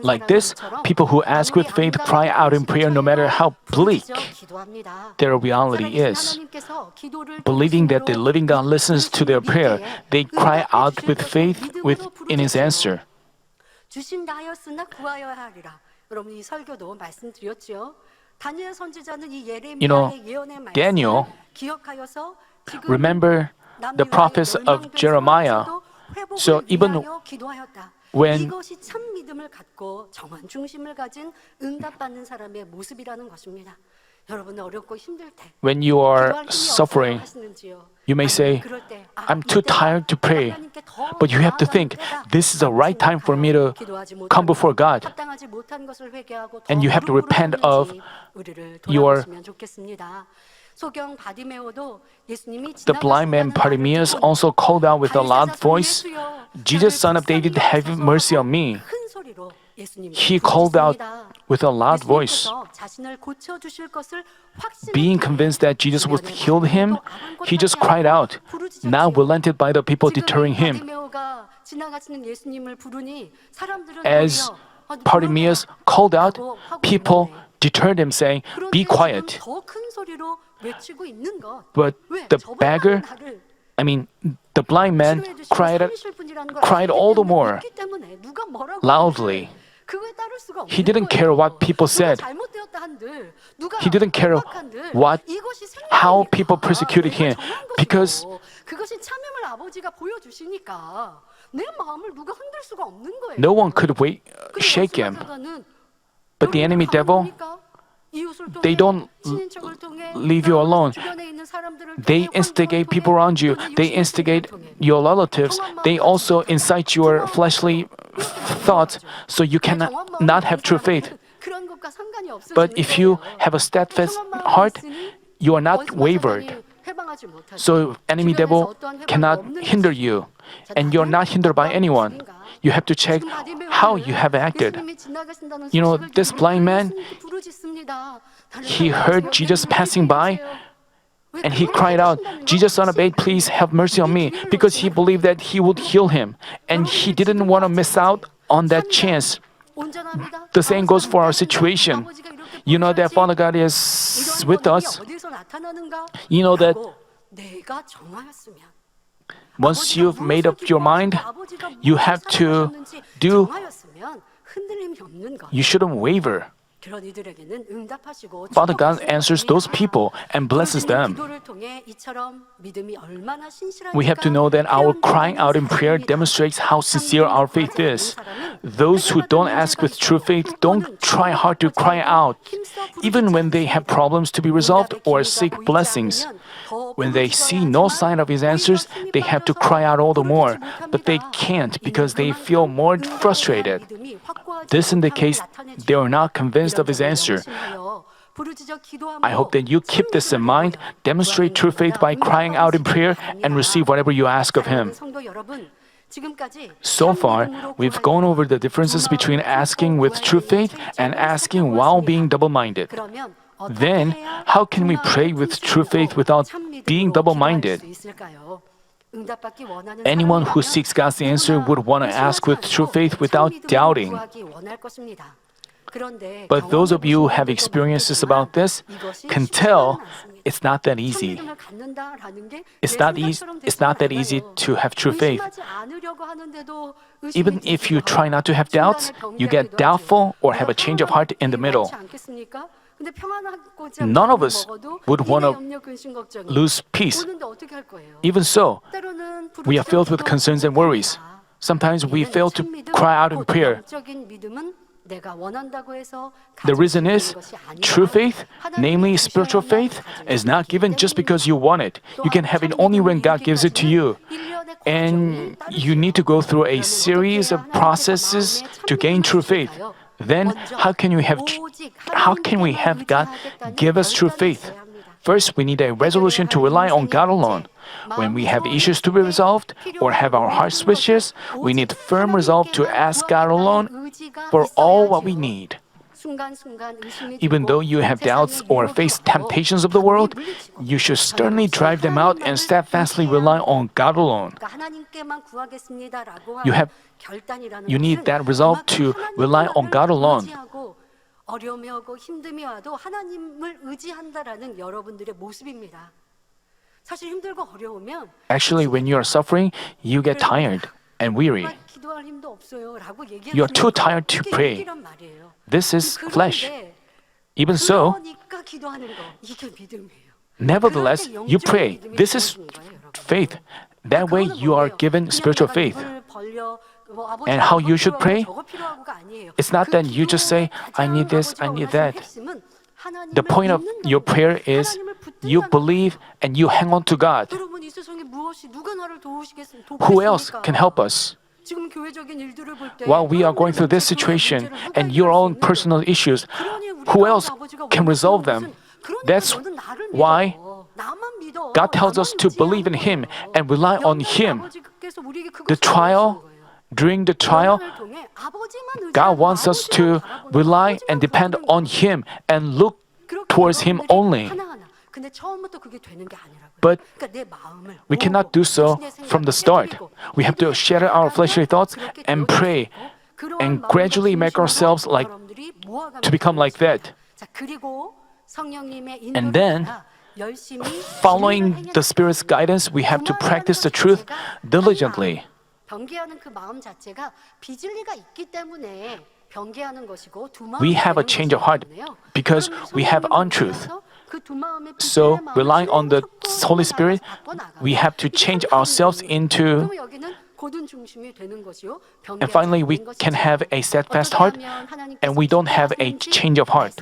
Like this, people who ask with faith cry out in prayer no matter how bleak their reality is. Believing that the living God listens to their prayer, they cry out with faith in His answer. Daniel, remember the prophets of Jeremiah. So even when 이것이 참 믿음을 갖고 정한 중심을 가진 응답받는 사람의 모습이라는 것입니다. 여러분 어렵고 힘들 때 when you are 기도할 힘이 suffering, 없어요 하시는지요? you may say, 아니면 그럴 때, I'm too tired to pray. 하나님께 더 But you have to think, 나아가는 때다. this is the right time for me to 기도하지 come 못하고 before God. 합당하지 못한 것을 회개하고 And you have to 무릎 repent 꿇었는지 of 우리를 your- 돌아보시면 좋겠습니다. 소경 바디메오도 예수님이 The blind man Bartimaeus also called out with a loud voice, Jesus, son of David, have mercy on me. 큰 소리로 He called out with a loud voice. Being convinced that Jesus would heal him, he just cried out, not relented by the people deterring him. As Bartimaeus called out, people deterred him, saying, "Be quiet." But the beggar, the blind man cried all the more loudly. He didn't care what people said. He didn't care how people persecuted him because no one could shake him. But the enemy devil, they don't leave you alone. They instigate people around you. They instigate your relatives. They also incite your fleshly thoughts so you cannot not have true faith. But if you have a steadfast heart, you are not wavered. So enemy devil cannot hinder you, and you're not hindered by anyone. You have to check how you have acted. You know, this blind man, he heard Jesus passing by, and he cried out, Jesus, son of David, please have mercy on me, because he believed that he would heal him, and he didn't want to miss out on that chance. The same goes for our situation. You know that Father God is with us. You know that once you've made up your mind, you have to do, you shouldn't waver. Father God answers those people and blesses them. We have to know that our crying out in prayer demonstrates how sincere our faith is. Those who don't ask with true faith don't try hard to cry out, even when they have problems to be resolved or seek blessings. When they see no sign of His answers, they have to cry out all the more, but they can't because they feel more frustrated. This indicates they are not convinced of His answer. I hope that you keep this in mind, demonstrate true faith by crying out in prayer, and receive whatever you ask of Him. So far, we've gone over the differences between asking with true faith and asking while being double-minded. Then, how can we pray with true faith without being double-minded? Anyone who seeks God's answer would want to ask with true faith without doubting. But those of you who have experiences about this can tell it's not that easy. It's not that easy to have true faith. Even if you try not to have doubts, you get doubtful or have a change of heart in the middle. None of us would want to lose peace. Even so, we are filled with concerns and worries. Sometimes we fail to cry out in prayer. The reason is, true faith, namely spiritual faith, is not given just because you want it. You can have it only when God gives it to you. And you need to go through a series of processes to gain true faith. Then, how can we have God give us true faith? First, we need a resolution to rely on God alone. When we have issues to be resolved or have our heart's wishes, we need firm resolve to ask God alone for all what we need. Even though you have doubts or face temptations of the world, you should sternly drive them out and steadfastly rely on God alone. You need that resolve to rely on God alone. 어려움이고 힘듦이 와도 하나님을 의지한다라는 여러분들의 모습입니다. 사실 힘들고 어려우면 Actually, when you are suffering, you get tired and weary. 기도할 힘도 없어요라고 얘기하는 You are too tired to pray. This is flesh. Even so, 그러니까 기도하는 거 이게 믿음이에요. nevertheless, you pray. This is faith. That way you are given spiritual faith. And how you should pray? It's not that you just say, I need this, I need that. The point of your prayer is you believe and you hang on to God. Who else can help us? While we are going through this situation and your own personal issues, who else can resolve them? That's why God tells us to believe in Him and rely on Him. During the trial, God wants us to rely and depend on Him and look towards Him only. But we cannot do so from the start. We have to shatter our fleshly thoughts and pray and gradually make ourselves to become like that. And then, following the Spirit's guidance, we have to practice the truth diligently. We have a change of heart because we have untruth. So, relying on the Holy Spirit, we have to change ourselves into. And finally, we can have a steadfast heart, and we don't have a change of heart.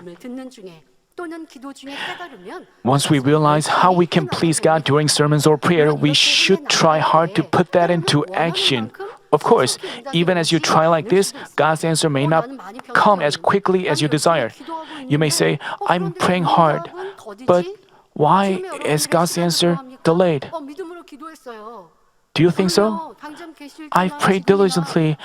Once we realize how we can please God during sermons or prayer, we should try hard to put that into action. Of course, even as you try like this, God's answer may not come as quickly as you desire. You may say, I'm praying hard, but why is God's answer delayed? Do you think so? I've prayed diligently.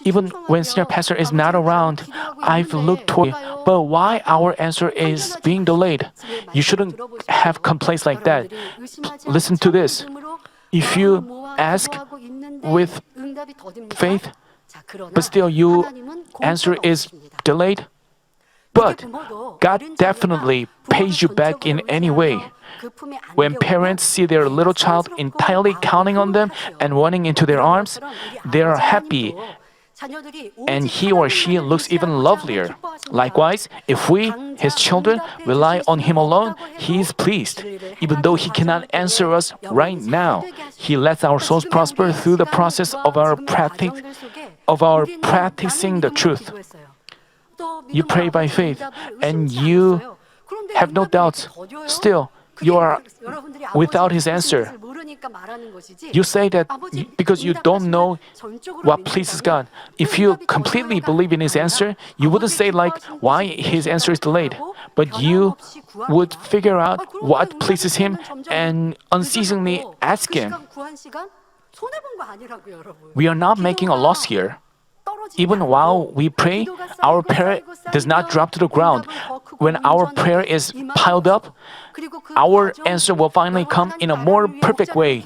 Even when senior pastor is not around, I've looked toward, but why our answer is being delayed? You shouldn't have complaints like that. Listen to this. If you ask with faith, but still your answer is delayed, but God definitely pays you back in any way. When parents see their little child entirely counting on them and running into their arms, they are happy, and he or she looks even lovelier. Likewise, if we, His children, rely on Him alone, He is pleased. Even though He cannot answer us right now, He lets our souls prosper through the process of our practicing the truth. You pray by faith, and you have no doubts. Still, you are without His answer. You say that because you don't know what pleases God. If you completely believe in His answer, you wouldn't say why His answer is delayed. But you would figure out what pleases Him and unceasingly ask Him. We are not making a loss here. Even while we pray, our prayer does not drop to the ground. When our prayer is piled up, our answer will finally come in a more perfect way.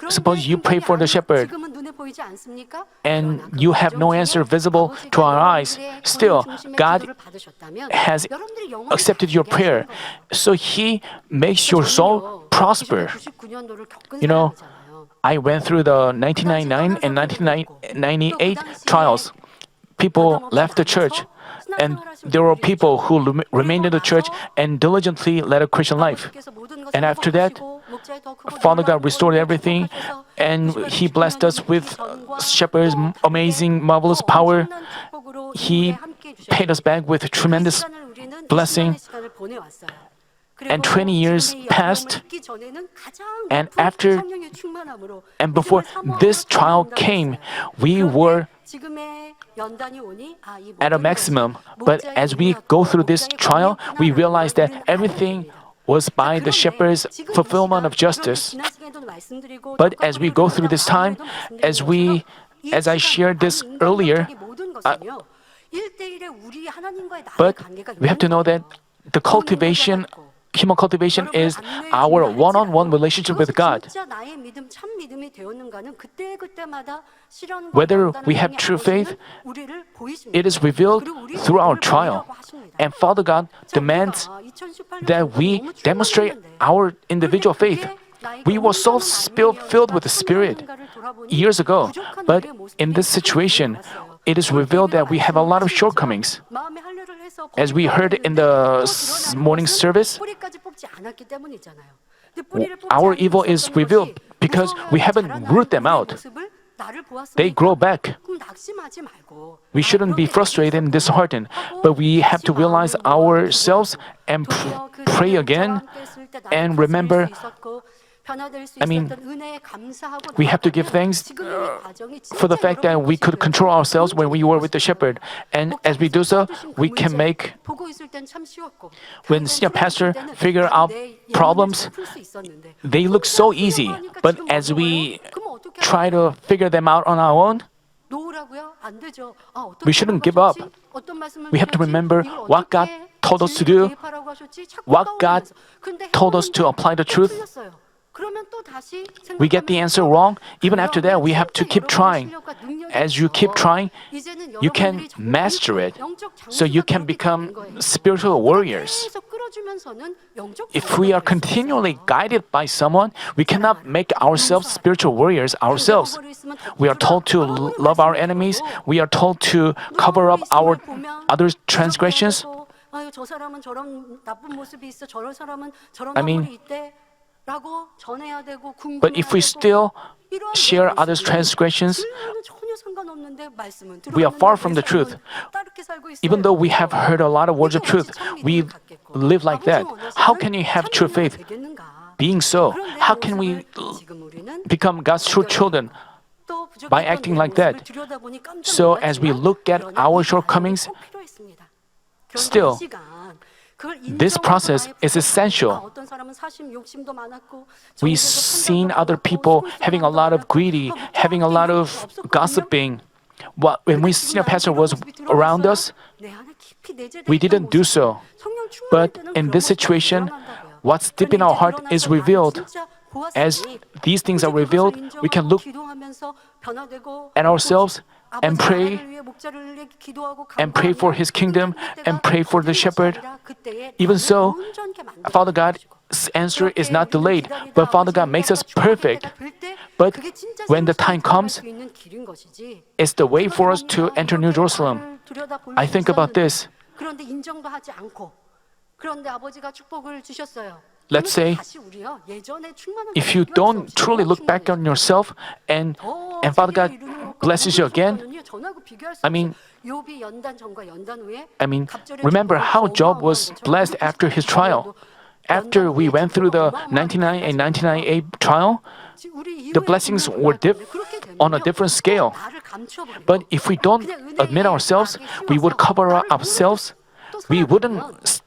Suppose you pray for the shepherd, and you have no answer visible to our eyes. Still, God has accepted your prayer, so He makes your soul prosper. I went through the 1999 and 1998 trials. People left the church, and there were people who remained in the church and diligently led a Christian life. And after that, Father God restored everything, and He blessed us with Shepherd's amazing, marvelous power. He paid us back with tremendous blessing. And 20 years passed, and before this trial came, we were at a maximum. But as we go through this trial, we realize that everything was by the shepherd's fulfillment of justice. But as we go through this time, as I shared this earlier, but we have to know that human cultivation is our one-on-one relationship with God. Whether we have true faith, it is revealed through our trial. And Father God demands that we demonstrate our individual faith. We were so filled with the Spirit years ago, but in this situation, it is revealed that we have a lot of shortcomings. As we heard in the morning service, 뿌리박지 않았기 때문이잖아요. Our evil is revealed because we haven't rooted them out. They grow back. We shouldn't be frustrated and disheartened, but we have to realize ourselves and pray again and remember. We have to give thanks for the fact that we could control ourselves when we were with the shepherd. And as we do so, we can make, when senior pastor figure out problems, they look so easy. But as we try to figure them out on our own, we shouldn't give up. We have to remember what God told us to do, what God told us to apply the truth. We get the answer wrong. Even after that, we have to keep trying. As you keep trying, you can master it. So you can become spiritual warriors. If we are continually guided by someone, we cannot make ourselves spiritual warriors ourselves. We are told to love our enemies. We are told to cover up our other transgressions. But if we still share others' transgressions, we are far from the truth. Even though we have heard a lot of words of truth, we live like that. How can you have true faith? Being so, how can we become God's true children? By acting like that. So as we look at our shortcomings, still, this process is essential. We've seen other people having a lot of greedy, having a lot of gossiping. When we senior pastor was around us, we didn't do so. But in this situation, what's deep in our heart is revealed. As these things are revealed, we can look at ourselves and pray for His kingdom and pray for the shepherd. Even so, Father God's answer is not delayed, but Father God makes us perfect. But when the time comes, it's the way for us to enter New Jerusalem. I think about this. Let's say, if you don't truly look back on yourself and Father God blesses you again, remember how Job was blessed after his trial. After we went through the 99 and 99A trial, the blessings were on a different scale. But if we don't admit ourselves, we would cover up ourselves. We wouldn't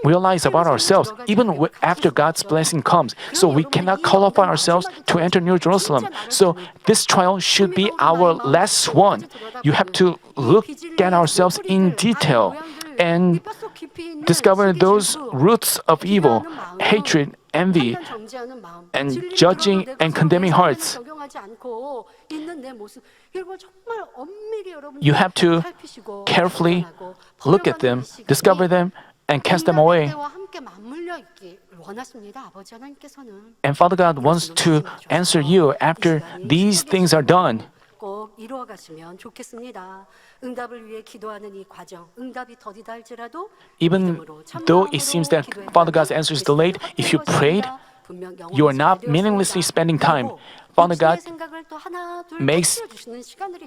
realize about ourselves even after God's blessing comes. So we cannot qualify ourselves to enter New Jerusalem. So this trial should be our last one. You have to look at ourselves in detail and discover those roots of evil, hatred, envy, and judging and condemning hearts. You have to carefully look at them, discover them, and cast them away. And Father God wants to answer you after these things are done. Even though it seems that Father God's answer is delayed, if you prayed, you are not meaninglessly spending time. Father God makes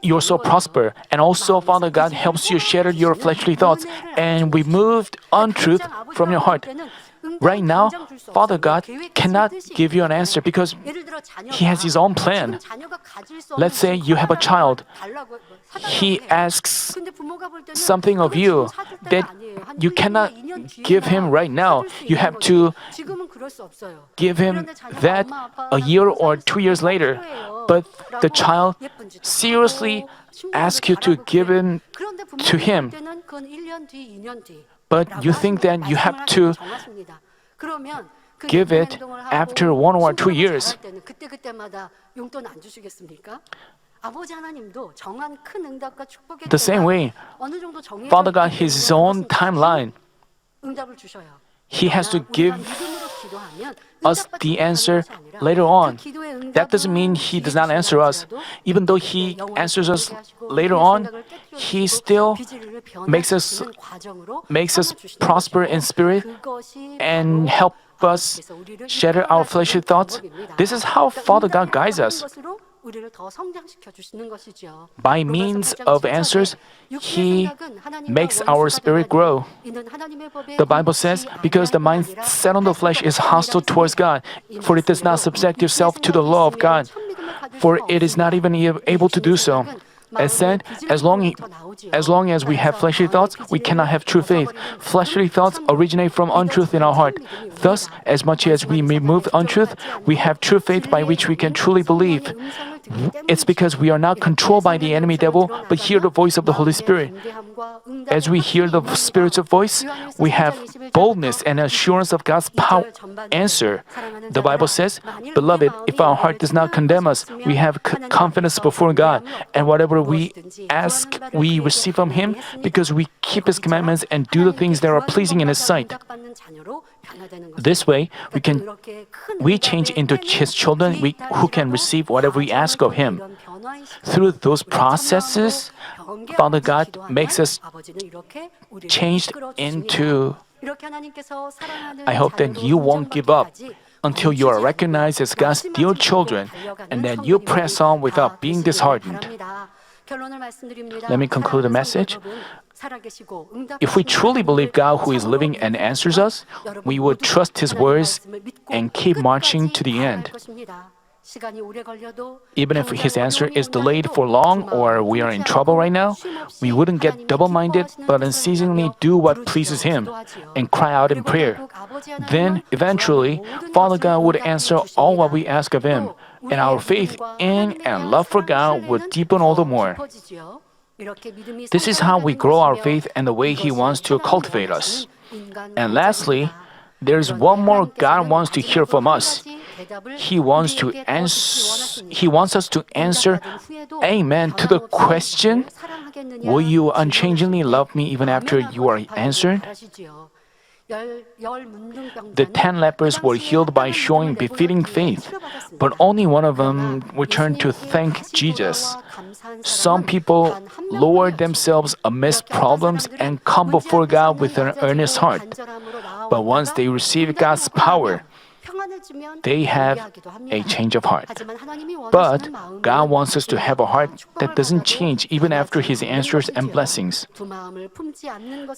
your soul prosper, and also Father God helps you shatter your fleshly thoughts and remove untruth from your heart. Right now, Father God cannot give you an answer because He has His own plan. Let's say you have a child. He asks something of you that you cannot give him right now. You have to give him that a year or 2 years later. But the child seriously asks you to give him to him. But you think that you have to give it after 1 or 2 years. The same way, Father God has His own timeline. He has to give us the answer later on. that doesn't mean He does not answer us. Even though He answers us later on, He still makes us prosper in spirit and help us shatter our fleshly thoughts. This is how Father God guides us. By means of answers, He makes our spirit grow. The Bible says, because the mind set on the flesh is hostile towards God, for it does not subject itself to the law of God, for it is not even able to do so. As said, as long as we have fleshly thoughts, we cannot have true faith. Fleshly thoughts originate from untruth in our heart. Thus, as much as we remove untruth, we have true faith by which we can truly believe. It's because we are not controlled by the enemy devil, but hear the voice of the Holy Spirit. As we hear the Spirit's voice, we have boldness and assurance of God's answer. The Bible says, "Beloved, if our heart does not condemn us, we have confidence before God, and whatever we ask, we receive from Him, because we keep His commandments and do the things that are pleasing in His sight." This way, we change into His children who can receive whatever we ask of Him. Through those processes, Father God makes us changed into. I hope that you won't give up until you are recognized as God's dear children, and that you press on without being disheartened. Let me conclude the message. If we truly believe God who is living and answers us, we would trust His words and keep marching to the end. Even if His answer is delayed for long or we are in trouble right now, we wouldn't get double-minded but unceasingly do what pleases Him and cry out in prayer. Then, eventually, Father God would answer all what we ask of Him, and our faith in and love for God would deepen all the more. This is how we grow our faith and the way He wants to cultivate us. And lastly, there's one more God wants to hear from us. He wants us to answer Amen to the question, "Will you unchangingly love me even after you are answered?" The 10 lepers were healed by showing befitting faith, but only one of them returned to thank Jesus. Some people lower themselves amidst problems and come before God with an earnest heart. But once they receive God's power, they have a change of heart. But God wants us to have a heart that doesn't change even after His answers and blessings.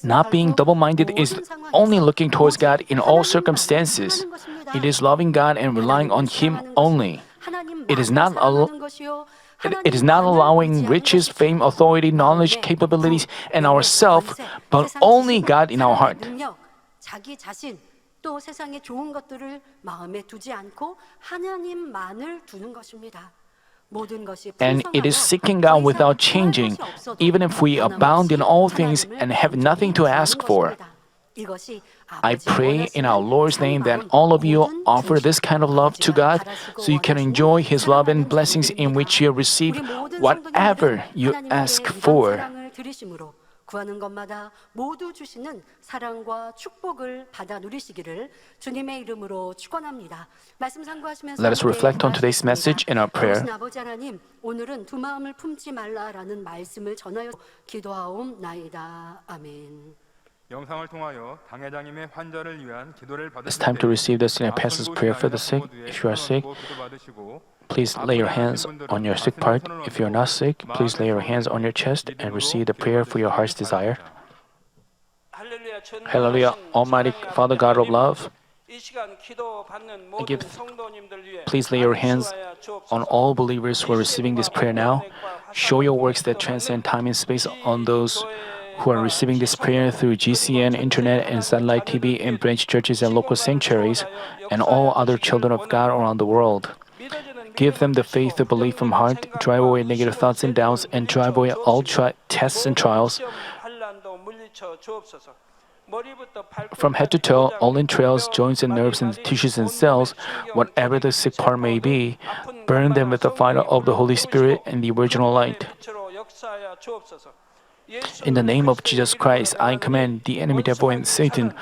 Not being double-minded is only looking towards God in all circumstances. It is loving God and relying on Him only. It is not allowing riches, fame, authority, knowledge, capabilities, and ourself, but only God in our heart. 또 세상의 좋은 것들을 마음에 두지 않고 하나님만을 두는 것입니다. And it is seeking God without changing, even if we abound in all things and have nothing to ask for. I pray in our Lord's name that all of you offer this kind of love to God so you can enjoy His love and blessings in which you receive whatever you ask for. 구하는 것마다 모두 주시는 사랑과 축복을 받아 누리시기를 주님의 이름으로 축원합니다. 말씀 상고하시면서 Let us reflect on today's message in our prayer. 아버지 하나님, 오늘은 두 마음을 품지 말라라는 말씀을 전하여 기도하옵나이다. 아멘. 영상을 통하여 당회장님의 환자를 위한 기도를 받으실 It's time to receive the senior pastor's prayer for the sick. If you are sick, please lay your hands on your sick part. If you are not sick, please lay your hands on your chest and receive the prayer for your heart's desire. Hallelujah, Almighty Father God of love, please lay your hands on all believers who are receiving this prayer now. Show your works that transcend time and space on those who are receiving this prayer through GCN, internet, and satellite TV in branch churches and local sanctuaries, and all other children of God around the world. Give them the faith to believe from heart, drive away negative thoughts and doubts, and drive away all tests and trials. From head to toe, all entrails, joints and nerves and tissues and cells, whatever the sick part may be, burn them with the fire of the Holy Spirit and the original light. In the name of Jesus Christ, I command the enemy devil and Satan,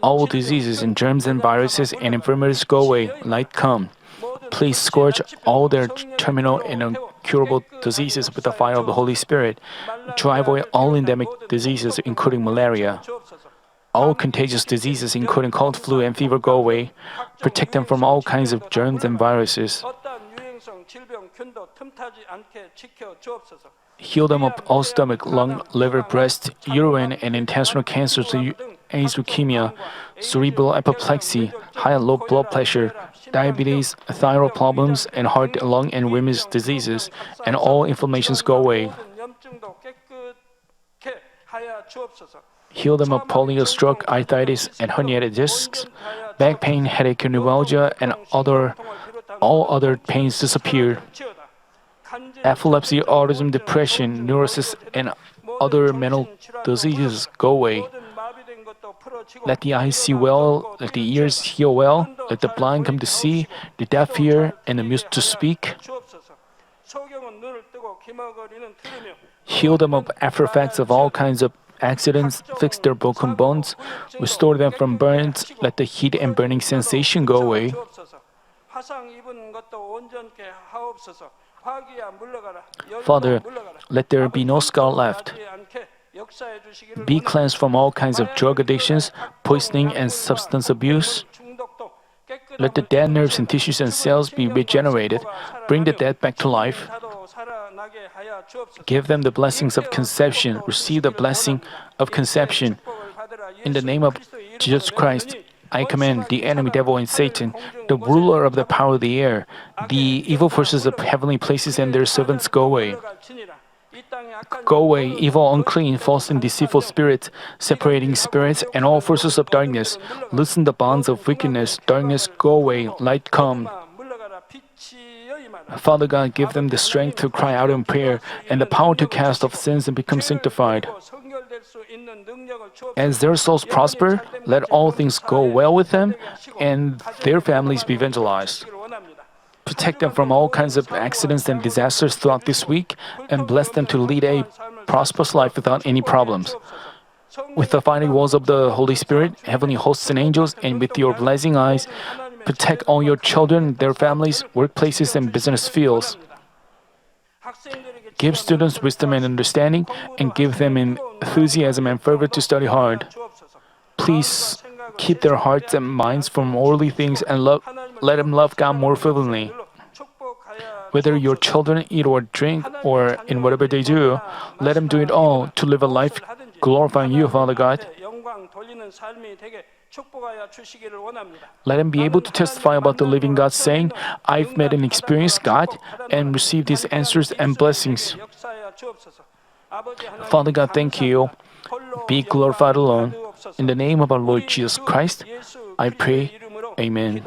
all diseases and germs and viruses and infirmities go away, light come. Please scourge all their terminal and incurable diseases with the fire of the Holy Spirit. Drive away all endemic diseases, including malaria. All contagious diseases, including cold, flu, and fever, go away. Protect them from all kinds of germs and viruses. Heal them of all stomach, lung, liver, breast, urine, and intestinal cancers, AIDS, leukemia, cerebral apoplexy, high and low blood pressure, diabetes, thyroid problems, and heart, lung, and women's diseases, and all inflammations go away. Heal them of polio, stroke, arthritis, and herniated discs, back pain, headache, neuralgia, and all other pains disappear. Epilepsy, autism, depression, neurosis, and other mental diseases go away. Let the eyes see well, let the ears hear well, let the blind come to see, the deaf hear, and the mute to speak. Heal them of after effects of all kinds of accidents, fix their broken bones, restore them from burns, let the heat and burning sensation go away. Father, let there be no scar left. Be cleansed from all kinds of drug addictions, poisoning, and substance abuse. Let the dead nerves and tissues and cells be regenerated. Bring the dead back to life. Give them the blessings of conception. Receive the blessing of conception. In the name of Jesus Christ, I command the enemy devil and Satan, the ruler of the power of the air, the evil forces of heavenly places and their servants go away. Go away, evil, unclean, false, and deceitful spirits, separating spirits, and all forces of darkness. Loosen the bonds of wickedness. Darkness, go away. Light, come. Father God, give them the strength to cry out in prayer and the power to cast off sins and become sanctified. As their souls prosper, let all things go well with them and their families be evangelized. Protect them from all kinds of accidents and disasters throughout this week and bless them to lead a prosperous life without any problems. With the fighting walls of the Holy Spirit, heavenly hosts and angels, and with your blazing eyes, protect all your children, their families, workplaces, and business fields. Give students wisdom and understanding, and give them enthusiasm and fervor to study hard. Please keep their hearts and minds from worldly things and let them love God more fervently. Whether your children eat or drink or in whatever they do, let them do it all to live a life glorifying you, Father God. Let them be able to testify about the living God, saying, I've met and experienced God and received His answers and blessings. Father God, thank you. Be glorified alone. In the name of our Lord Jesus Christ, I pray. Amen.